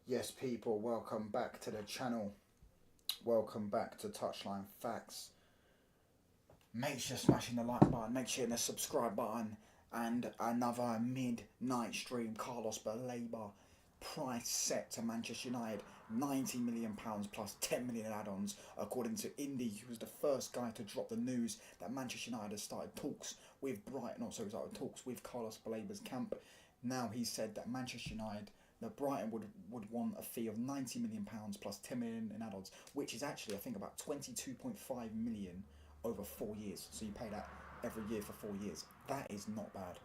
Yes, people, welcome back to the channel. Welcome back to Touchline Facts. Make sure you're smashing the like button, make sure you're hitting the subscribe button, and another midnight stream. Carlos Baleba, price set to Manchester United, £90 million plus 10 million add-ons, according to Indy, who was the first guy to drop the news that Manchester United has started talks with Brighton, also started talks with Carlos Baleba's camp. Now he said that Manchester United, that Brighton would want a fee of £90 million plus 10 million in add-ons, which is actually, I think, about 22.5 million over 4 years. So you pay that every year for 4 years. That is not bad.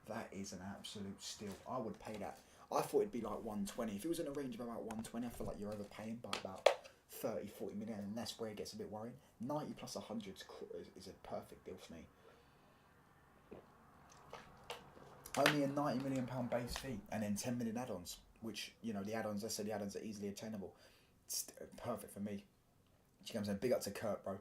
That is an absolute steal. I would pay that. I thought it'd be like 120. If it was in a range of about 120, I feel like you're overpaying by about 30, 40 million, and that's where it gets a bit worrying. 90 plus 100 is a perfect deal for me. Only a £90 million base fee and then 10 million add-ons, which, you know, the add-ons, I said the add-ons are easily attainable. It's perfect for me. You know what I'm saying? Big up to Kurt, bro.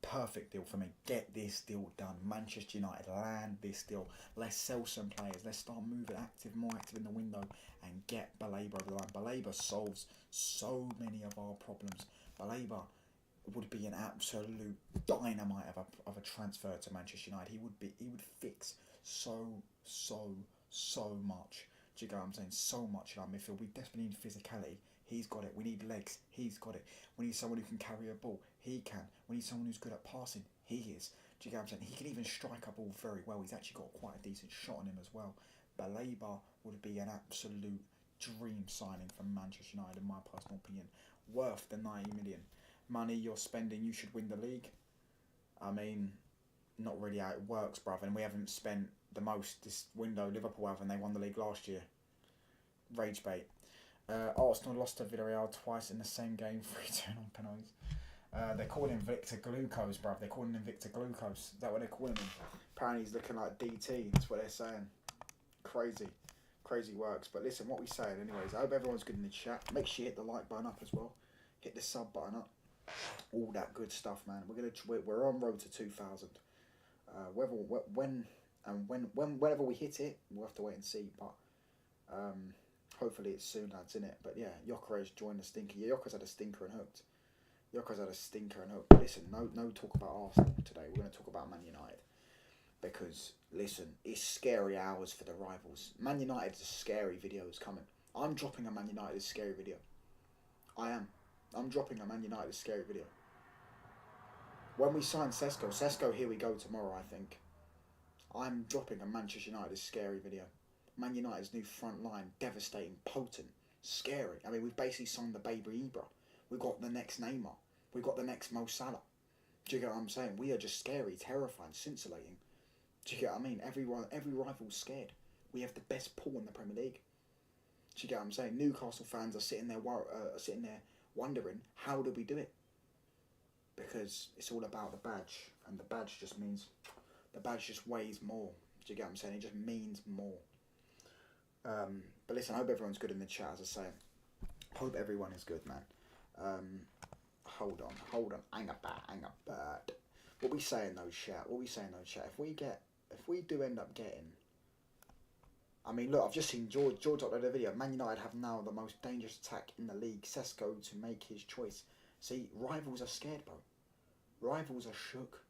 Perfect deal for me. Get this deal done. Manchester United, land this deal. Let's sell some players. Let's start moving more active in the window and get Baleba over the line. Baleba solves so many of our problems. Baleba would be an absolute dynamite of a transfer to Manchester United. He would fix so much. Do you get what I'm saying? So much in our midfield. We desperately need physicality. He's got it. We need legs. He's got it. We need someone who can carry a ball. He can. We need someone who's good at passing. He is. Do you get what I'm saying? He can even strike a ball very well. He's actually got quite a decent shot on him as well. Baleba would be an absolute dream signing for Manchester United, in my personal opinion. Worth the 90 million. Money you're spending, you should win the league. I mean, not really how it works, brother. And we haven't spent the most this window. Liverpool have, and they won the league last year. Rage bait. Arsenal lost to Villarreal twice in the same game, 3-2 on penalties. They're calling him Victor Glucose, bruv. They're calling him Victor Glucose. Is that what they're calling him? Apparently he's looking like DT. That's what they're saying. Crazy works. But listen, what we saying anyways. I hope everyone's good in the chat. Make sure you hit the like button up as well. Hit the sub button up. All that good stuff, man. We're on road to 2,000. Whenever we hit it, we'll have to wait and see. But hopefully it's soon, lads, innit? But yeah, Jokeres joined the stinker. Yeah, Jokeres had a stinker and hooked. But listen, no talk about Arsenal today. We're going to talk about Man United. Because, listen, it's scary hours for the rivals. Man United's a scary video is coming. I'm dropping a Man United scary video. I am. I'm dropping a Man United scary video. When we sign Sesko, here we go tomorrow, I think. I'm dropping a Manchester United scary video. Man United's new front line, devastating, potent, scary. I mean, we've basically signed the baby Ibra. We've got the next Neymar. We've got the next Mo Salah. Do you get what I'm saying? We are just scary, terrifying, scintillating. Do you get what I mean? Every rival's scared. We have the best pool in the Premier League. Do you get what I'm saying? Newcastle fans are sitting there wondering, how do we do it? Because it's all about the badge, and the badge just weighs more. Do you get what I'm saying? It just means more. But listen, I hope everyone's good in the chat, as I say. Hope everyone is good, man. Hold on. Hang about. What we saying though, chat? If we do end up getting, I mean, look, I've just seen George uploaded a video. Man United have now the most dangerous attack in the league. Sesko to make his choice. See, rivals are scared, bro. Rivals are shook.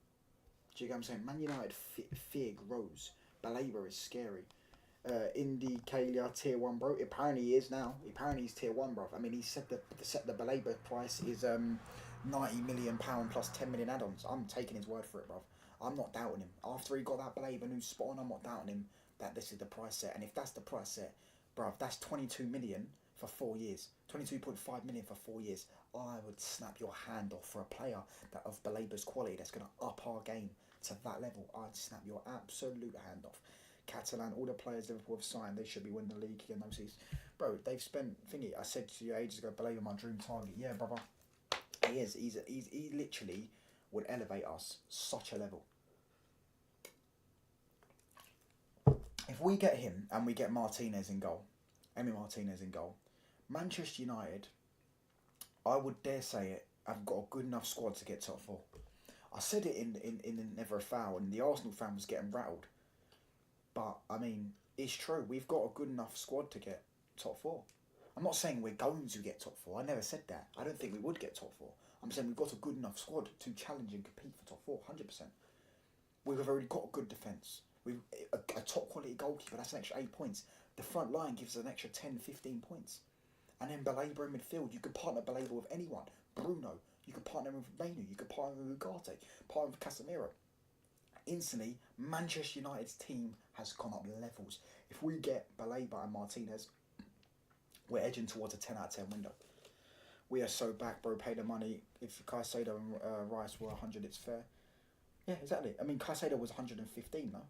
Do you get what I'm saying? Man United fear grows. Baleba is scary. Indy Kalia tier 1, bro. Apparently he is now. Apparently he's tier 1, bro. I mean, he said the Baleba price is £90 million plus 10 million add-ons. I'm taking his word for it, bro. I'm not doubting him. After he got that Baleba new spot on, I'm not doubting him that this is the price set. And if that's the price set, bro, that's 22 million for 4 years. 22.5 million for 4 years. I would snap your hand off for a player that of Baleba's quality that's going to up our game to that level. I'd snap your absolute hand off. Catalan, all the players Liverpool have signed, they should be winning the league again. Bro, they've spent thingy. I said to you ages ago, Baleba my dream target. Yeah, brother, he is. He literally would elevate us such a level. If we get him and we get Martinez in goal, Manchester United, I would dare say it, have got a good enough squad to get top 4. I said it in Never a Foul, and the Arsenal fan was getting rattled. But, I mean, it's true. We've got a good enough squad to get top 4. I'm not saying we're going to get top 4. I never said that. I don't think we would get top 4. I'm saying we've got a good enough squad to challenge and compete for top 4, 100%. We've already got a good defence. We've a top quality goalkeeper, that's an extra 8 points. The front line gives us an extra 10, 15 points. And then Baleba in midfield, you could partner Baleba with anyone. Bruno, you could partner with Mainu, you could partner with Ugarte, partner with Casemiro. Instantly, Manchester United's team has gone up levels. If we get Baleba and Martinez, we're edging towards a 10 out of 10 window. We are so back, bro. Pay the money. If Caicedo and Rice were 100, it's fair. Yeah, exactly. I mean, Caicedo was 115, no?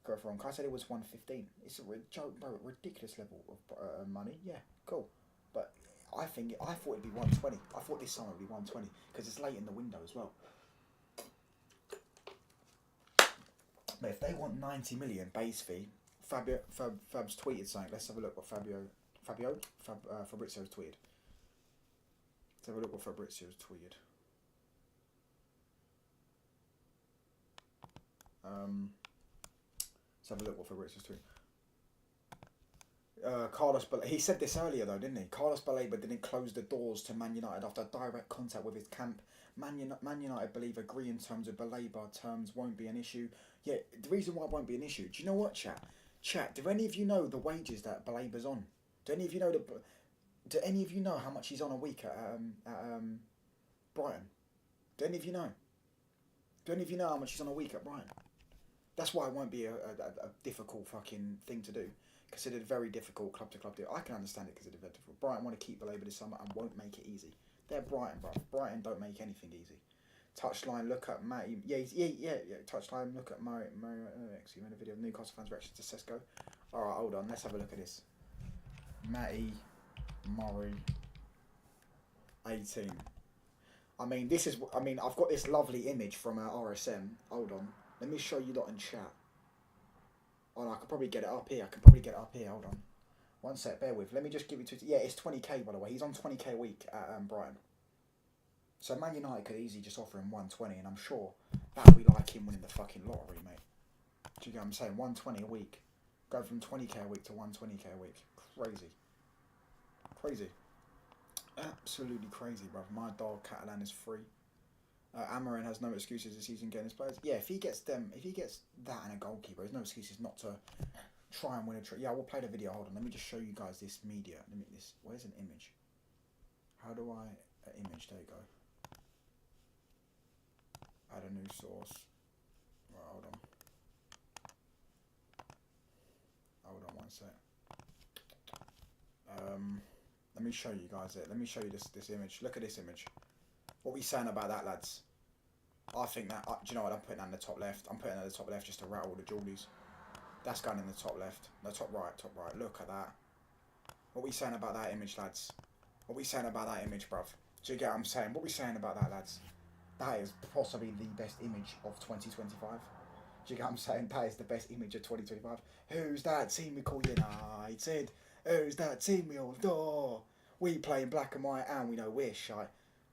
Correct wrong. Caicedo was 115. It's a joke, bro. Ridiculous level of money. Yeah, cool. But I thought it'd be 120. I thought this summer would be 120 because it's late in the window as well. But if they want 90 million base fee, Fab's tweeted something. Let's have a look what Fabrizio's tweeted. Let's have a look what Fabrizio's tweeted. Let's have a look what Fabrizio's tweeted. He said this earlier though, didn't he? Carlos Baleba didn't close the doors to Man United after direct contact with his camp. Man United believe agree in terms of Baleba terms won't be an issue. Yeah, the reason why it won't be an issue. Do you know what, chat? Chat. Do any of you know the wages that Baleba's on? Do any of you know how much he's on a week at Brighton? Do any of you know? Do any of you know how much he's on a week at Brighton? That's why it won't be a difficult fucking thing to do. Considered very difficult club to club deal. I can understand it because it's very difficult. Brighton want to keep Baleba this summer and won't make it easy. They're Brighton, bro. Brighton don't make anything easy. Touchline, look at Matty. Yeah. Touchline, look at Mario X. He made a video of Newcastle fans' reaction to Sesko. Alright, hold on. Let's have a look at this. Matty Murray 18. I've got this lovely image from RSM. Hold on. Let me show you lot in chat. Oh, I could probably get it up here. Hold on. One sec, bear with. Let me just give you two. Yeah, it's 20k by the way. He's on 20k a week at Brighton. So Man United could easily just offer him 120, and I'm sure that would be like him winning the fucking lottery, mate. Do you get what I'm saying? 120 a week. Go from 20k a week to 120k a week. Crazy. Absolutely crazy, bruv. My dog Catalan is free. Amarin has no excuses this season getting his players. Yeah, if he gets that and a goalkeeper, there's no excuses not to try and win a trip. Yeah, we'll play the video. Hold on, let me just show you guys this media. Where's an image? How do I image? There you go. Add a new source. Right, hold on one sec. Let me show you guys it. Let me show you this image. Look at this image. What are we saying about that, lads? I think that, do you know what, I'm putting that in the top left. I'm putting that in the top left just to rattle the jewelies. That's going in the top left. No, top right. Look at that. What are we saying about that image, lads? What are we saying about that image, bruv? Do you get what I'm saying? What are we saying about that, lads? That is possibly the best image of 2025. Do you get what I'm saying? That is the best image of 2025. Who's that team we call United? Who's that team we all adore? We play in black and white and we know we're shy.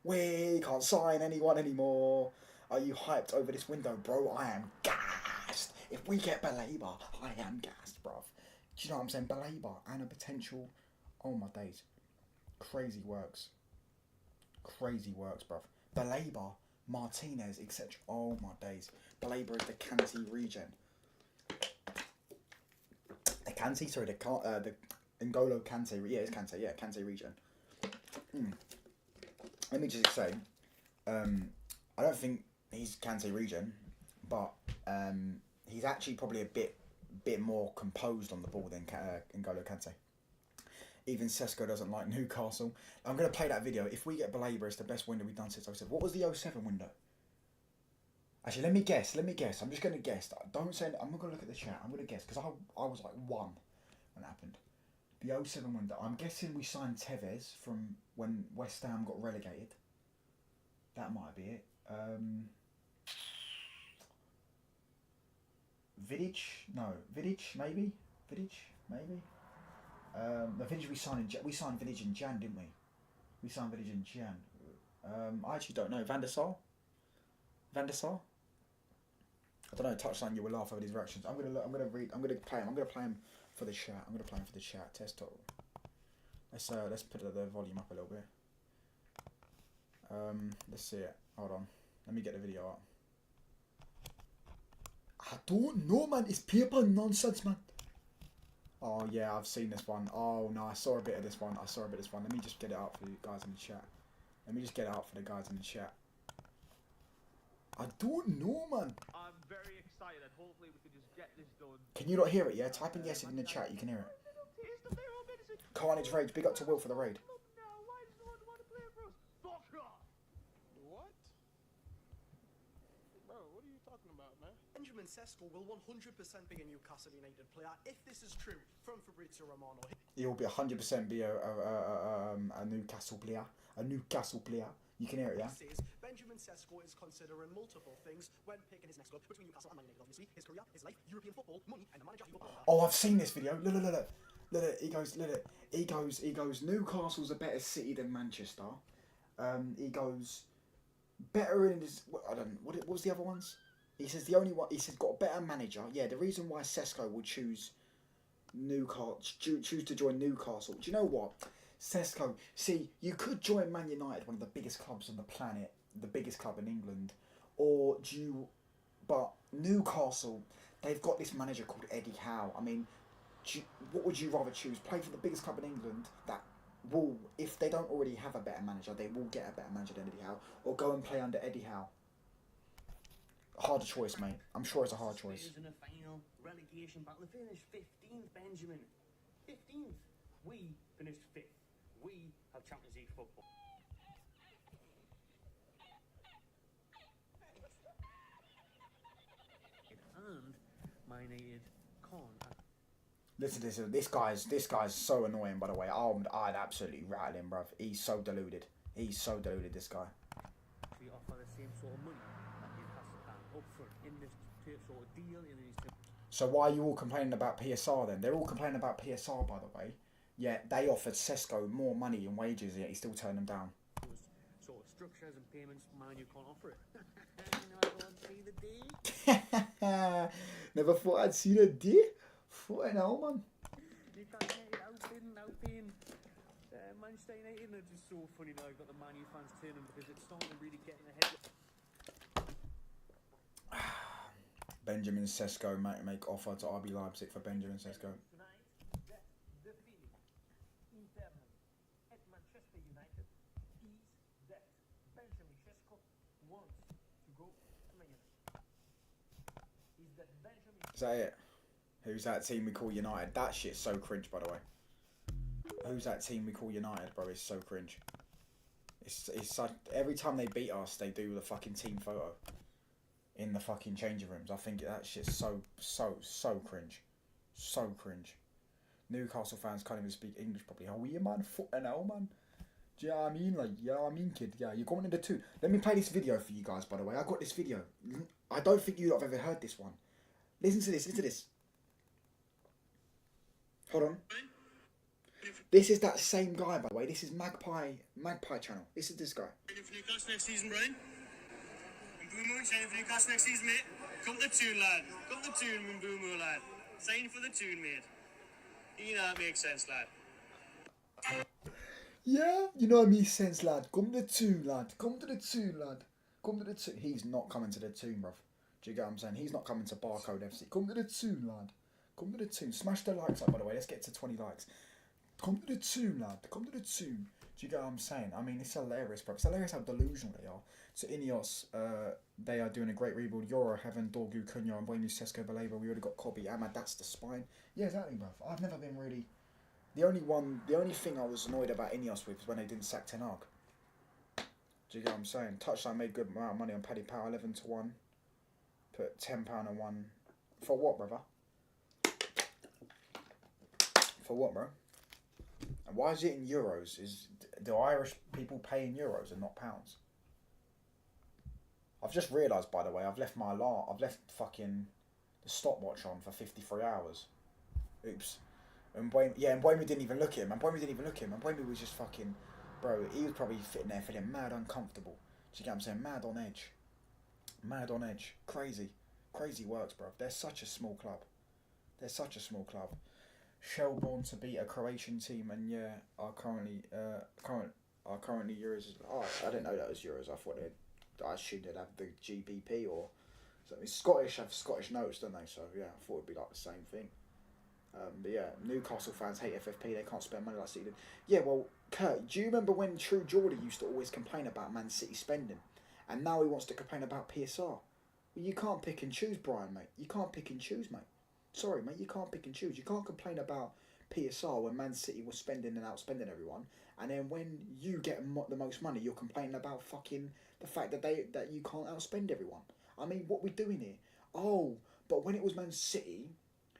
We can't sign anyone anymore. Are you hyped over this window, bro? I am gassed. If we get Baleba, I am gassed, bruv. Do you know what I'm saying? Baleba and a potential... Oh my days. Crazy works, bruv. Baleba, Martinez, etc. Oh my days. Baleba is the Kanté regen. The Kanté? Sorry, the N'Golo Kanté. Yeah, it's Kanté. Yeah, Kanté regen. Let me just say, I don't think he's Kanté regen, but he's actually probably a bit more composed on the ball than N'Golo Kanté. Even Sesko doesn't like Newcastle. I'm going to play that video. If we get Baleba, it's the best window we've done since 07. What was the 07 window? Actually, let me guess. I'm just going to guess. Don't say... I'm not going to look at the chat. I'm going to guess, because I was like 1 when it happened. The 07 window. I'm guessing we signed Tevez from when West Ham got relegated. That might be it. Vidic? No. Vidic, maybe? The Vidic we signed Vidic in Jan, didn't we? We signed Vidic in Jan. I actually don't know. Van der Sar? I don't know. Touchline, you will laugh over these reactions. I'm gonna play him for the chat. Test total. Let's put the volume up a little bit. Let's see it. Hold on. Let me get the video up. I don't know, man. It's paper nonsense, man. Oh yeah, I've seen this one. Oh no, I saw a bit of this one. Let me just get it up for you guys in the chat. Let me just get it up for the guys in the chat. I don't know, man. I'm very excited. Hopefully we can just get this done. Can you not hear it? Yeah, type in yes in the chat. You can hear it. Carnage Rage. Big up to Will for the raid. What? Bro, what are you talking about, man? Benjamin Sesko will 100% be a Newcastle United player if this is true from Fabrizio Romano. He will be 100% be a Newcastle player. A Newcastle player. You can hear it, yeah? Benjamin Sesko is considering multiple things when picking his next club between Newcastle and Man United, obviously. His career, his life, European football, money, and the manager he will put. Oh, I've seen this video. Look. He goes, Newcastle's a better city than Manchester. He goes, better in his, I don't know, what was the other ones? He says the only one, he says got a better manager. Yeah, the reason why Sesko would choose Newcastle, choose to join Newcastle. Do you know what? Sesko, see, you could join Man United, one of the biggest clubs on the planet, the biggest club in England, or but Newcastle, they've got this manager called Eddie Howe. I mean, what would you rather choose? Play for the biggest club in England that will, if they don't already have a better manager, they will get a better manager than Eddie Howe, or go and play under Eddie Howe? Harder choice, mate. I'm sure it's a hard choice. In a final relegation battle, they finished 15th, Benjamin. 15th. We finished 5th. We have Champions League football. And Man United can't. Listen to this. This guy's so annoying. By the way, I'd absolutely rattle him, bruv. He's so deluded. This guy. We offer the same sort of money that Newcastle can up front in this sort of deal in these. So why are you all complaining about PSR then? They're all complaining about PSR, by the way. Yeah, they offered Sesko more money and wages, yet he still turned them down. Sort of structures and payments, man, you can't offer it. You know, I don't see the day. Never thought I'd see the day. Fucking hell, man. Newcastle United outbidding Manchester United, and it's just so funny now. You've got the Man U fans turning because it's starting to really get in the head. Benjamin Sesko make offer to RB Leipzig for Benjamin Sesko. Is that it? Who's that team we call United? That shit's so cringe, by the way. Who's that team we call United, bro? It's so cringe. It's such, every time they beat us, they do the fucking team photo in the fucking changing rooms. I think that shit's so cringe. So cringe. Newcastle fans can't even speak English properly. How are you, man? Fucking hell, man. Do you know what I mean? Like, yeah, I mean, kid. Yeah, you're going into two. Let me play this video for you guys, by the way. I got this video. I don't think you lot have ever heard this one. Listen to this. Hold on. This is that same guy, by the way. This is Magpie channel. This is this guy. For Newcastle next season, Brian. And Boomo, signing for Newcastle next season, mate. Come to the tune, lad. Come to the tune, Boomo, lad. Sign for the tune, mate. You know that makes sense, lad. Yeah, you know what makes sense, lad. Come to the tune, lad. Come to the tune, lad. Come to the tune. He's not coming to the tune, bruv. Do you get what I'm saying? He's not coming to Barcode FC. Come to the tune, lad. Come to the tune. Smash the likes up, by the way. Let's get to 20 likes. Come to the tune, lad. Come to the tune. Do you get what I'm saying? I mean, it's hilarious, bro. It's hilarious how delusional they are. So INEOS, they are doing a great rebuild. Euro, Heaven, Dorgu, Cunha, and Buenu, Sesko, Baleba. We already got Kobe, Ahmad. That's the spine. Yeah, exactly, bro. I've never been really... The only thing I was annoyed about INEOS with was when they didn't sack Ten Hag. Do you get what I'm saying? Touchline made good amount of money on Paddy Power, 11-1. Put £10 on one. For what, brother? For what, bro? And why is it in euros? Do Irish people pay in euros and not pounds? I've just realised, by the way, I've left fucking the stopwatch on for 53 hours. Oops. And Buemi didn't even look at him. And Buemi was just fucking... Bro, he was probably sitting there feeling mad uncomfortable. Do you get what I'm saying? Mad on edge. Crazy works, bro. They're such a small club. Shelbourne to beat a Croatian team, and yeah, are currently Euros. Oh, I didn't know that was Euros. I assumed they'd have the GBP or something. Scottish have Scottish notes, don't they? So yeah, I thought it'd be like the same thing. But yeah, Newcastle fans hate FFP. They can't spend money like City did. Yeah, well, Kurt, do you remember when True Geordie used to always complain about Man City spending, and now he wants to complain about PSR? Well, you can't pick and choose, Brian, mate. You can't pick and choose, mate. Sorry, mate, you can't pick and choose. You can't complain about PSR when Man City was spending and outspending everyone, and then when you get the most money, you're complaining about fucking the fact that you can't outspend everyone. I mean, what we doing here? Oh, but when it was Man City,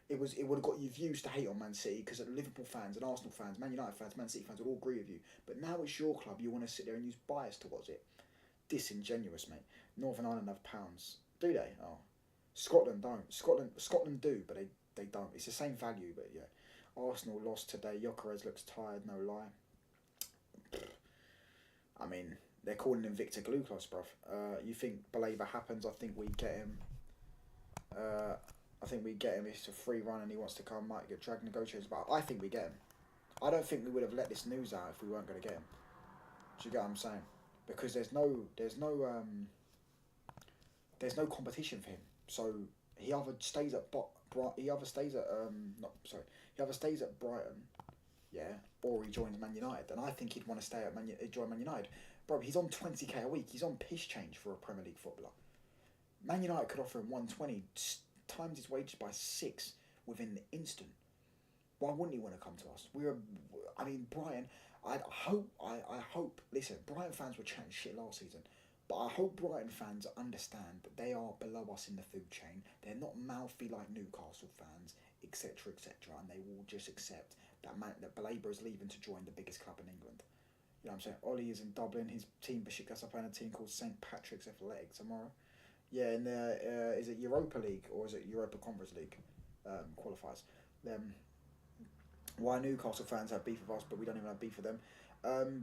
it would have got you views to hate on Man City because Liverpool fans and Arsenal fans, Man United fans, Man City fans would all agree with you. But now it's your club, you want to sit there and use bias towards it. Disingenuous, mate. Northern Ireland have pounds, do they? Oh, Scotland don't. Scotland do, but they don't. It's the same value, but yeah. Arsenal lost today. Gyökeres looks tired, no lie. I mean, they're calling him Victor Glucose, bruv. You think Baleba happens? I think we get him. I think we get him. It's a free run, and he wants to come. Might get drag negotiations, but I think we get him. I don't think we would have let this news out if we weren't going to get him. Do you get what I'm saying? Because there's no competition for him. So he either stays at Brighton, yeah, or he joins Man United. And I think he'd want to join Man United. Bro, he's on 20k a week. He's on piss change for a Premier League footballer. Man United could offer him 120, times his wages by 6 within the instant. Why wouldn't he want to come to us? Brighton. I hope. Listen, Brighton fans were chatting shit last season, but I hope Brighton fans understand that they are below us in the food chain. They're not mouthy like Newcastle fans, etc., etc., and they will just accept that Baleba is leaving to join the biggest club in England. You know what I'm saying? Ollie is in Dublin. His team Besiktas are playing a team called St Patrick's Athletic tomorrow. Yeah, in the is it Europa League or is it Europa Conference League qualifiers? Why Newcastle fans have beef with us, but we don't even have beef with them,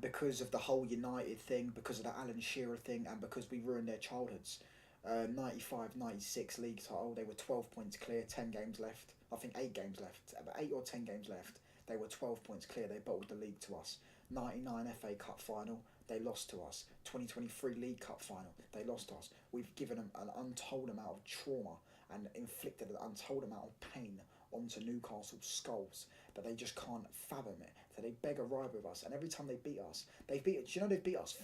because of the whole United thing, because of the Alan Shearer thing, and because we ruined their childhoods. 95-96 league title, they were 12 points clear, 10 games left. I think 8 games left, about 8 or 10 games left. They were 12 points clear. They bottled the league to us. 99 FA Cup final, they lost to us. 2023 League Cup final, they lost to us. We've given them an untold amount of trauma and inflicted an untold amount of pain onto Newcastle's skulls that they just can't fathom it. So they beg a ride with us, and every time they beat us, they've beat us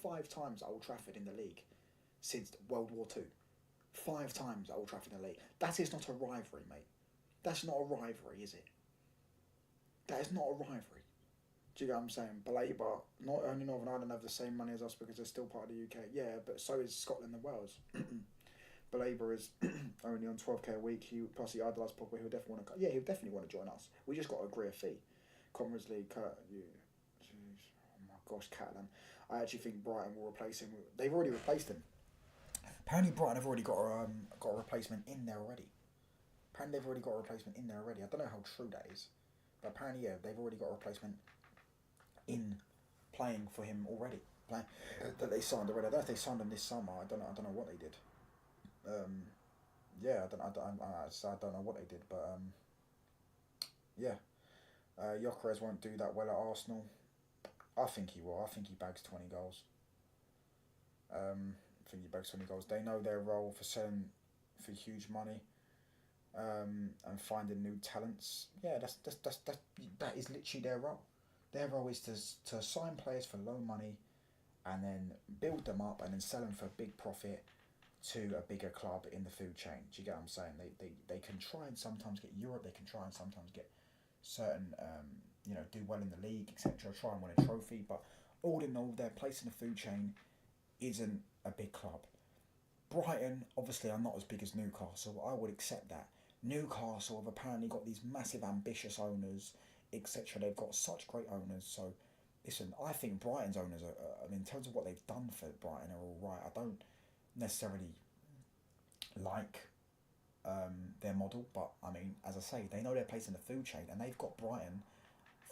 5 times at Old Trafford in the league since World War II. 5 times at Old Trafford in the league. That is not a rivalry, mate. That's not a rivalry, is it? That is not a rivalry. Do you get what I'm saying? Baleba, not only Northern Ireland have the same money as us because they're still part of the UK. Yeah, but so is Scotland and Wales. Baleba is only on 12k a week. Plus he idolises Pogba. He'll definitely want to. Yeah, he'll definitely want to join us. We just got to agree a fee. Conference League, Kurt. Oh my gosh, Catalan. I actually think Brighton will replace him. They've already replaced him. Apparently, Brighton have already got a replacement in there already. I don't know how true that is, but apparently, yeah, they've already got a replacement in playing for him already. That they signed already. I don't know if they signed him this summer. I don't know what they did. Yeah, I don't know what they did, but yeah. Gyökeres won't do that well at Arsenal. I think he will. I think he bags 20 goals. They know their role for selling for huge money, and finding new talents. Yeah, that is literally their role. Their role is to sign players for low money, and then build them up, and then sell them for big profit to a bigger club in the food chain. Do you get what I'm saying? They can try and sometimes get Europe. They can try and sometimes get certain do well in the league, etc. Try and win a trophy, but all in all, their place in the food chain isn't a big club. Brighton, obviously, are not as big as Newcastle. I would accept that. Newcastle have apparently got these massive, ambitious owners, etc. They've got such great owners. So, listen, I think Brighton's owners are, in terms of what they've done for Brighton, are all right. I don't necessarily like their model, but I mean, as I say, they know their place in the food chain, and they've got Brighton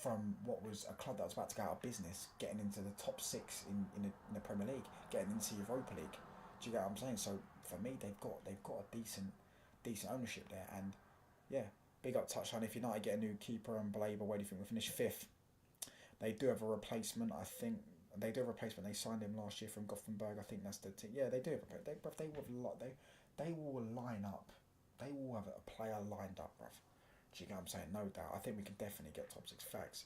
from what was a club that was about to go out of business, getting into the top 6 in the Premier League, getting into Europa League. Do you get what I'm saying? So for me, they've got a decent ownership there, and yeah, Big up Touchline. If United get a new keeper and Baleba, where do you think we'll finish? 5th. They do have a replacement, I think. They do have a replacement. They signed him last year from Gothenburg. I think that's the team. Yeah, they do have a replacement. They will line up. They will have a player lined up, bruv. Do you get what I'm saying? No doubt. I think we can definitely get top 6 facts.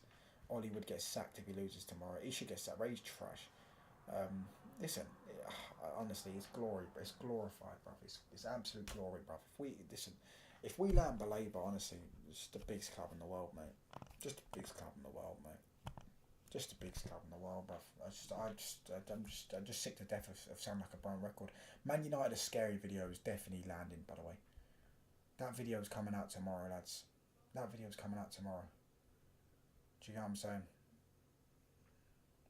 Ollie would get sacked if he loses tomorrow. He should get sacked. Ray's trash. Listen, honestly, it's glory. It's glorified, bruv. It's absolute glory, bruv. If we land Baleba, honestly, it's the biggest club in the world, mate. Just the biggest club in the world, mate. Just the biggest club in the world, bruv. I'm just sick to death of sounding like a brown record. Man United a scary video is definitely landing, by the way. That video's coming out tomorrow, lads. That video's coming out tomorrow. Do you know what I'm saying?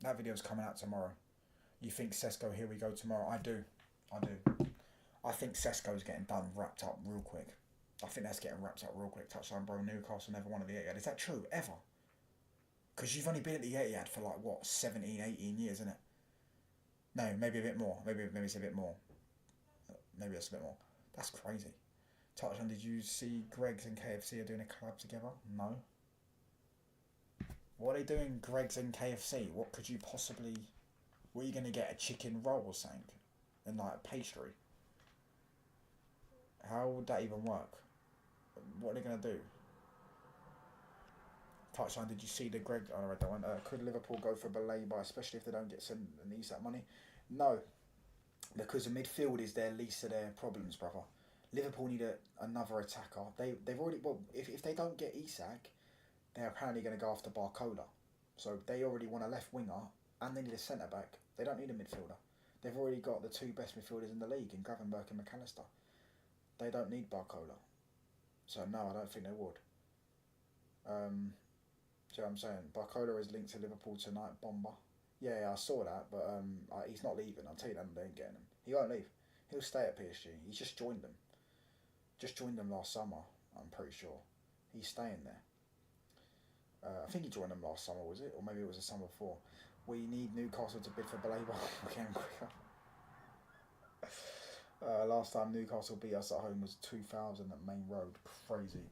That video's coming out tomorrow. You think Sesko, here we go tomorrow? I do. I think Sesko's getting wrapped up real quick. I think that's getting wrapped up real quick. Touchline, bro. Newcastle never won at the Etihad. Is that true? Ever? Because you've only been at the Etihad for like, what, 17, 18 years, isn't it? No, maybe a bit more. Maybe it's a bit more. Maybe it's a bit more. That's crazy. Touchline, did you see Greggs and KFC are doing a collab together? No. What are they doing, Greggs and KFC? What could you possibly... What are you going to get, a chicken roll or something? And like a pastry? How would that even work? What are they going to do? Touchline, did you see the Greg... Oh, I read that one. Could Liverpool go for Baleba, especially if they don't get some that money? No. Because the midfield is their least of their problems, brother. Liverpool need another attacker. They've already... Well, if they don't get Isak, they're apparently going to go after Barcola. So they already want a left winger and they need a centre-back. They don't need a midfielder. They've already got the 2 best midfielders in the league in Gravenberch and McAllister. They don't need Barcola. So no, I don't think they would. Do you know what I'm saying? Barcola is linked to Liverpool tonight, Bomber. Yeah, I saw that, but he's not leaving. I'll tell you that, they ain't getting him. He won't leave. He'll stay at PSG. He's just joined them. Just joined them last summer, I'm pretty sure. He's staying there. I think he joined them last summer, was it? Or maybe it was the summer before. We need Newcastle to bid for Baleba again quicker. Last time Newcastle beat us at home was 2000 at Main Road. Crazy.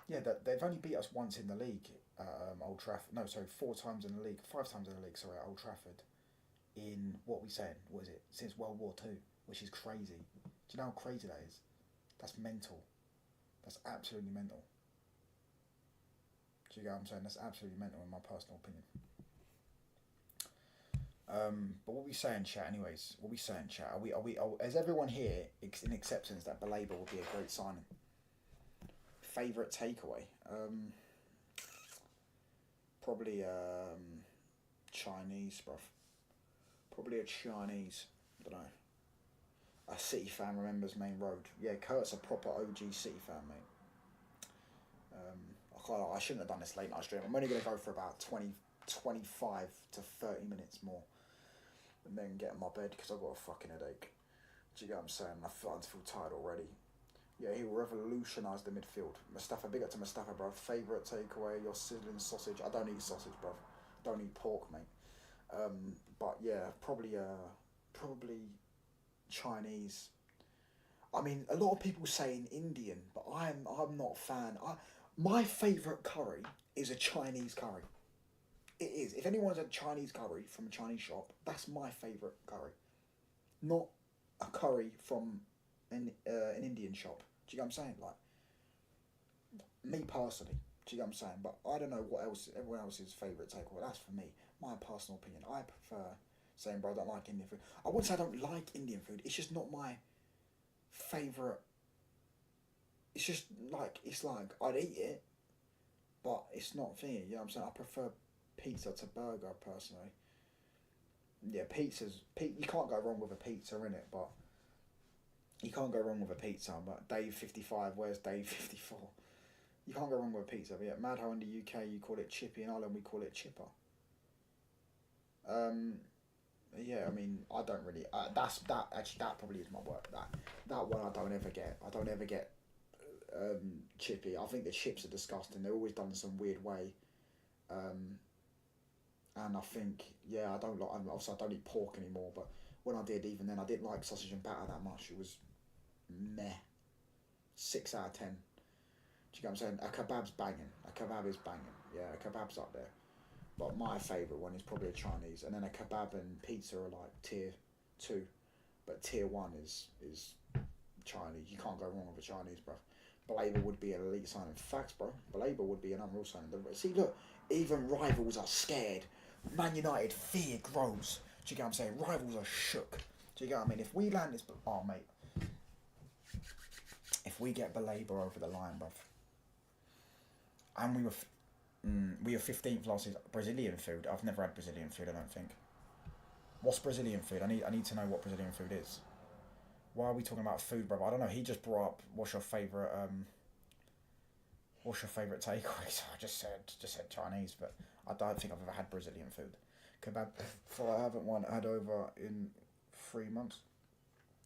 Yeah, they've only beat us once in the league at Old Trafford. No, sorry, 4 times in the league. 5 times in the league, sorry, at Old Trafford. In, what we saying, what is it? Since World War II, which is crazy. Do you know how crazy that is? That's mental. That's absolutely mental. Do you get what I'm saying? That's absolutely mental in my personal opinion. But what we saying, chat? Anyways, what we saying, chat? Is everyone here in acceptance that Baleba will be a great signing? Favourite takeaway? Probably Chinese, bruv. Probably a Chinese. I don't know. A City fan remembers Main Road. Yeah, Kurt's a proper OG City fan, mate. I shouldn't have done this late night stream. I'm only going to go for about 25 to 30 minutes more. And then get in my bed because I've got a fucking headache. Do you get what I'm saying? I feel tired already. Yeah, he will revolutionise the midfield. Mustafa, big up to Mustafa, bruv. Favourite takeaway, your sizzling sausage. I don't eat sausage, bruv. Don't eat pork, mate. But yeah, probably Chinese. I mean, a lot of people saying Indian, but I'm not a fan. My favourite curry is a Chinese curry. It is. If anyone's had Chinese curry from a Chinese shop, that's my favourite curry. Not a curry from an Indian shop. Do you get what I'm saying? Like, me personally. Do you get what I'm saying? But I don't know what else, everyone else's favourite takeaway. That's for me. My personal opinion. I prefer saying, bro, I don't like Indian food. I wouldn't say I don't like Indian food. It's just not my favourite. It's just like, I'd eat it, but it's not for me. You know what I'm saying? I prefer pizza to burger, personally. Yeah, you can't go wrong with a pizza, innit? But you can't go wrong with a pizza. But Dave 55, where's Dave 54? You can't go wrong with a pizza. But yeah, Mad how in the UK you call it chippy, in Ireland we call it chipper. Yeah, I mean, I don't really. That probably is my word. That one I don't ever get. Chippy. I think the chips are disgusting. They're always done in some weird way. And I think, yeah, I don't eat pork anymore, but when I did, even then, I didn't like sausage and batter that much. It was meh. 6 out of 10. you get what I'm saying? A kebab's banging. A kebab is banging. Yeah, a kebab's up there. But my favourite one is probably a Chinese, and then a kebab and pizza are like tier 2, but tier 1 is Chinese. You can't go wrong with a Chinese, bro. Baleba would be an elite signing. Facts, bro. Baleba would be an unreal signing. See, look, even rivals are scared. Man United fear grows. Do you get what I'm saying? Rivals are shook. Do you get what I mean? If we land this, oh mate, if we get Baleba over the line, bro, and we were 15th last season. Brazilian food. I've never had Brazilian food. I don't think. What's Brazilian food? I need to know what Brazilian food is. Why are we talking about food, bro? I don't know. He just brought up what's your favourite takeaway? So I just said Chinese, but I don't think I've ever had Brazilian food. Kebab. I haven't had over in 3 months.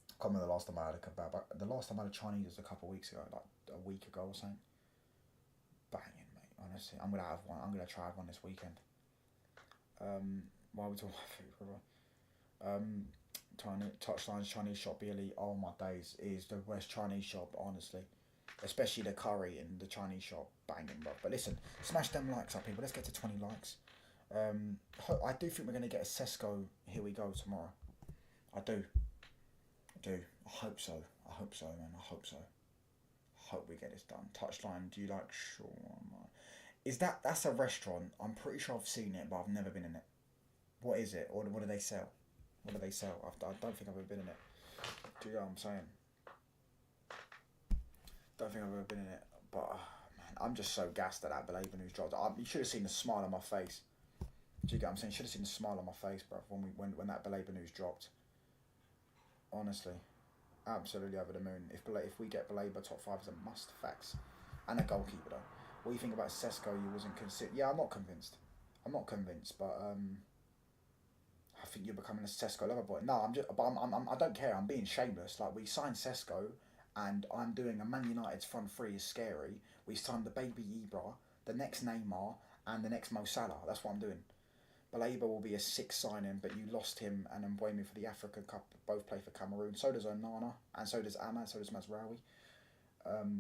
I can't remember the last time I had a kebab. The last time I had a Chinese was a couple of weeks ago, like a week ago or something. Banging, mate. Honestly, I'm gonna have one. I'm gonna try one this weekend. Why are we talking about food, brother? Touchline's Chinese shop, BLE. Oh my days, is the best Chinese shop, honestly. Especially the curry in the Chinese shop, banging, bro. But listen, smash them likes up, people. Let's get to 20 likes. I do think we're gonna get a Sesko. Here we go tomorrow. I do. I hope so. Man. I hope so. Hope we get this done. Touchline, do you like shawarma? That's a restaurant? I'm pretty sure I've seen it, but I've never been in it. What is it? Or what do they sell? I don't think I've ever been in it. Do you know what I'm saying? Don't think I've ever been in it. But man, I'm just so gassed at that Baleba news dropped. You should have seen the smile on my face. Do you get what I'm saying? You should have seen the smile on my face, bro, when that Baleba news dropped. Honestly, absolutely over the moon. If we get Baleba top 5 is a must. Facts. And a goalkeeper though. What do you think about Sesko? You wasn't considered. Yeah, I'm not convinced, but I think you're becoming a Sesko lover boy. No, I don't care. I'm being shameless. Like, we signed Sesko, and I'm doing a Man United's front three is scary. We signed the baby Ibra, the next Neymar, and the next Mo Salah. That's what I'm doing. Baleba will be a 6th signing, but you lost him and Mbeumo for the African Cup. Both play for Cameroon. So does Onana, and so does Ahmad, so does Mazraoui.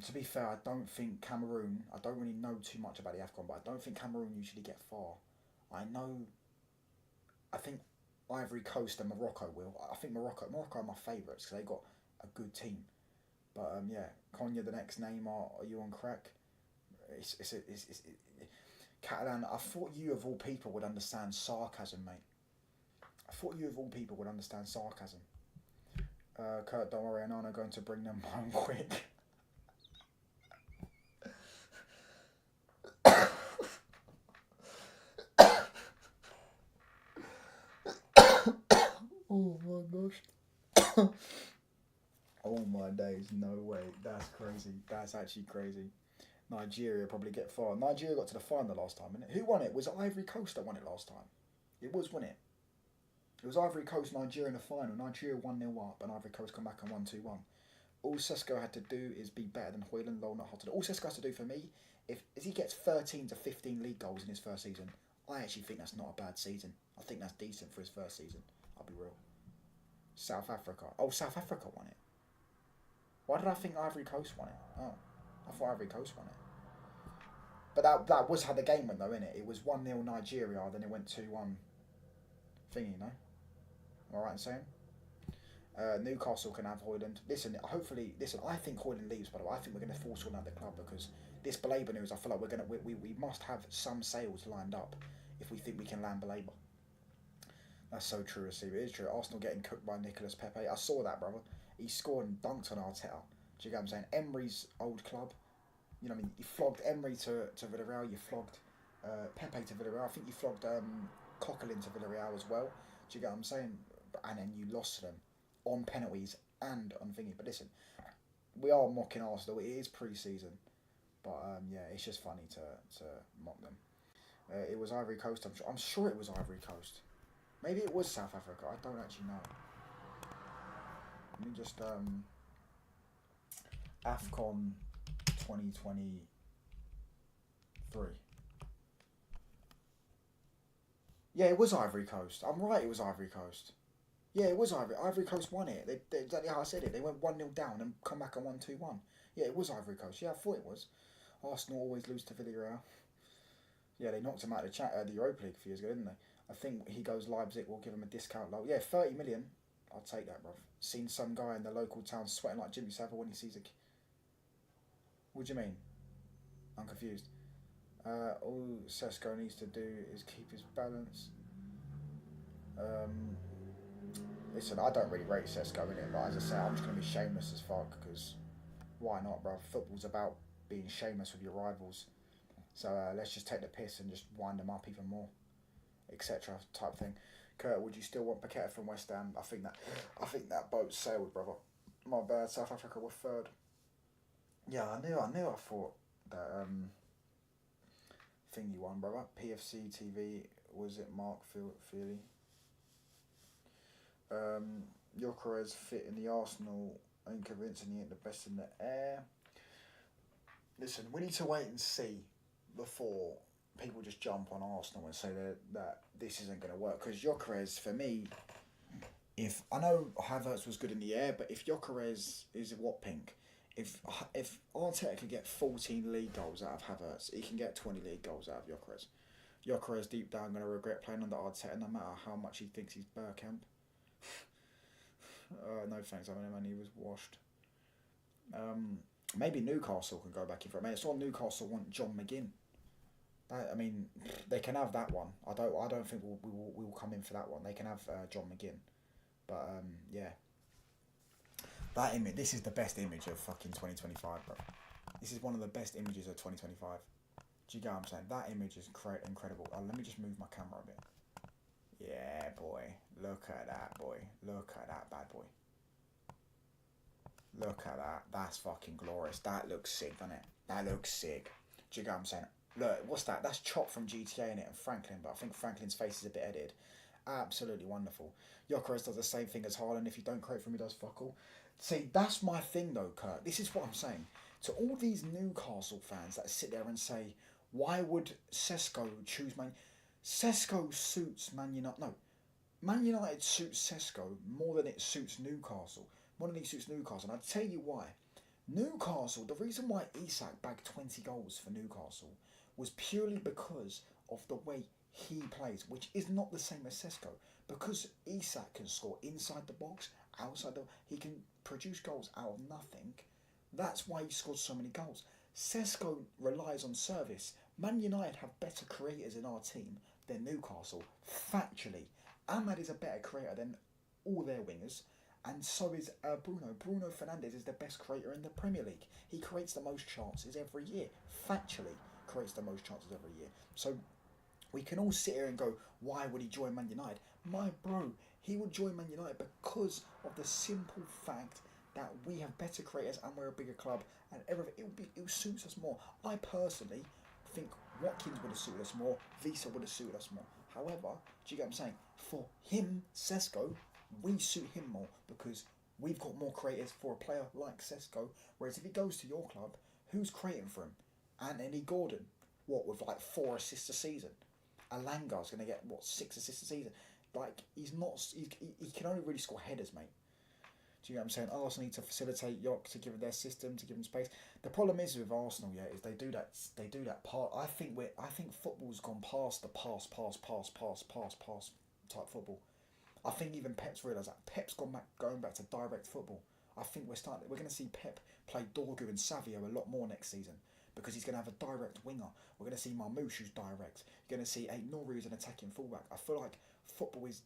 To be fair, I don't think Cameroon, I don't really know too much about the AFCON, but I don't think Cameroon usually get far. I think Ivory Coast and Morocco will. I think Morocco are my favourites because they got a good team. But yeah, Konya, the next Neymar, are you on crack? Catalan, I thought you of all people would understand sarcasm, mate. Kurt, don't worry, I'm going to bring them home quick. Oh my gosh. Oh my days, no way. That's crazy. That's actually crazy. Nigeria probably get far. Nigeria got to the final last time, innit? Who won it? Was it Ivory Coast that won it last time? It was, wasn't it? It was Ivory Coast, Nigeria in the final. Nigeria 1-0 up, and Ivory Coast come back and 1-2-1. All Sesko had to do is be better than Hoyland, Low, not hard to do. All Sesko has to do for me, if he gets 13 to 15 league goals in his first season, I actually think that's not a bad season. I think that's decent for his first season. I'll be real. South Africa. Oh, South Africa won it. Why did I think Ivory Coast won it? Oh, I thought Ivory Coast won it. But that was how the game went though, innit? It was 1-0 Nigeria, then it went 2-1 thingy, no? Alright in saying? Newcastle can have Hoyland. Listen, I think Hoyland leaves, by the way. I think we're going to force one out of the club because this Baleba news, I feel like we must have some sales lined up if we think we can land Baleba. That's so true, Receive. It is true. Arsenal getting cooked by Nicolas Pepe. I saw that, brother. He scored and dunked on Arteta. Do you get what I'm saying? Emery's old club. You know what I mean? You flogged Emery to Villarreal. You flogged Pepe to Villarreal. I think you flogged Coquelin to Villarreal as well. Do you get what I'm saying? And then you lost to them on penalties and on thingy. But listen, we are mocking Arsenal. It is pre-season. But yeah, it's just funny to mock them. It was Ivory Coast. I'm sure it was Ivory Coast. Maybe it was South Africa. I don't actually know. Let me just AFCON 2023. Yeah, it was Ivory Coast. I'm right, it was Ivory Coast. Yeah, it was Ivory Coast won it. They exactly how I said it. They went 1-0 down and come back and 1-2-1. Yeah, it was Ivory Coast. Yeah, I thought it was. Arsenal always lose to Villarreal. Yeah, they knocked him out of the Europa League a few years ago, didn't they? I think he goes Leipzig, will give him a discount low. Yeah, 30 million. I'll take that, bruv. Seen some guy in the local town sweating like Jimmy Savile when he sees a... What do you mean? I'm confused. All Sesko needs to do is keep his balance. Listen, I don't really rate Sesko in it, but as I say, I'm just going to be shameless as fuck, because why not, bruv? Football's about being shameless with your rivals. So let's just take the piss and just wind them up even more, etc. type thing. Kurt, would you still want Paqueta from West Ham? I think that boat sailed, brother. My bad. South Africa were third. Yeah, I knew. I thought that thingy won, brother. PFC TV, was it Mark Feely? Gyökeres fit in the Arsenal, ain't convincing he ain't the best in the air. Listen, we need to wait and see before people just jump on Arsenal and say that this isn't going to work. Because Gyökeres, for me, if I know Havertz was good in the air, but if Gyökeres is what pink, if Arteta can get 14 league goals out of Havertz, he can get 20 league goals out of Gyökeres. Gyökeres deep down going to regret playing under Arteta no matter how much he thinks he's Bergkamp. No thanks, I mean, he was washed. Maybe Newcastle can go back in for it. I mean, I saw Newcastle want John McGinn. I mean, they can have that one. I don't think we will come in for that one. They can have John McGinn, but yeah. That image. This is the best image of fucking 2025, bro. This is one of the best images of 2025. Do you get what I'm saying? That image is incredible. Let me just move my camera a bit. Yeah, boy. Look at that, boy. Look at that bad boy. Look at that. That's fucking glorious. That looks sick, doesn't it? That looks sick. Do you get what I'm saying? Look, what's that? That's Chop from GTA in it and Franklin, but I think Franklin's face is a bit edited. Absolutely wonderful. Gyökeres does the same thing as Haaland. If you don't create for him, he does fuck all. See, that's my thing though, Kurt. This is what I'm saying. To all these Newcastle fans that sit there and say, why would Sesko choose Man... Sesko suits Man United... No. Man United suits Sesko more than it suits Newcastle. More than he suits Newcastle. And I'll tell you why. Newcastle, the reason why Isak bagged 20 goals for Newcastle was purely because of the way he plays, which is not the same as Sesko. Because Isak can score inside the box, outside the... He can produce goals out of nothing. That's why he scored so many goals. Sesko relies on service. Man United have better creators in our team than Newcastle, factually. Ahmad is a better creator than all their wingers, and so is Bruno. Bruno Fernandes is the best creator in the Premier League. He creates the most chances every year. Factually, creates the most chances every year. So we can all sit here and go, why would he join Man United? My bro, he would join Man United because of the simple fact that we have better creators and we're a bigger club, and everything. It suits us more. I personally think Watkins would have suited us more. Visa would have suited us more. However, do you get what I'm saying? For him, Sesko, we suit him more because we've got more creators for a player like Sesko. Whereas if he goes to your club, who's creating for him? Anthony Gordon, what, with like 4 assists a season? Alanga's going to get, what, 6 assists a season? Like, he can only really score headers, mate. Do you know what I'm saying? Arsenal need to facilitate York to give them their system, to give them space. The problem is with Arsenal, yeah, is they do that part. I think football's gone past the pass type football. I think even Pep's realised that. Pep's going back to direct football. I think we're going to see Pep play Dorgu and Savio a lot more next season because he's going to have a direct winger. We're going to see Marmoush who's direct. You're going to see Nouri who's an attacking fullback. I feel like football is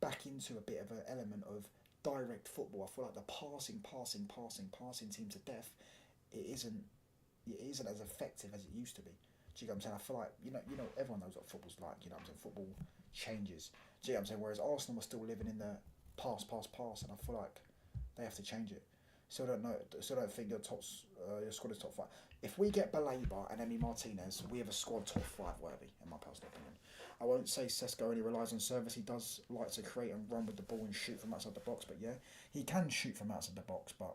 back into a bit of an element of direct football. I feel like the passing team to death, it isn't as effective as it used to be. Do you get what I'm saying? I feel like, you know, everyone knows what football's like, you know what I'm saying? Football changes. Do you get what I'm saying? Whereas Arsenal are still living in the pass, and I feel like they have to change it. So I don't think your squad is top 5. If we get Baleba and Emi Martinez, we have a squad top 5 worthy, in my personal opinion. I won't say Sesko only relies on service. He does like to create and run with the ball and shoot from outside the box. But yeah, he can shoot from outside the box. But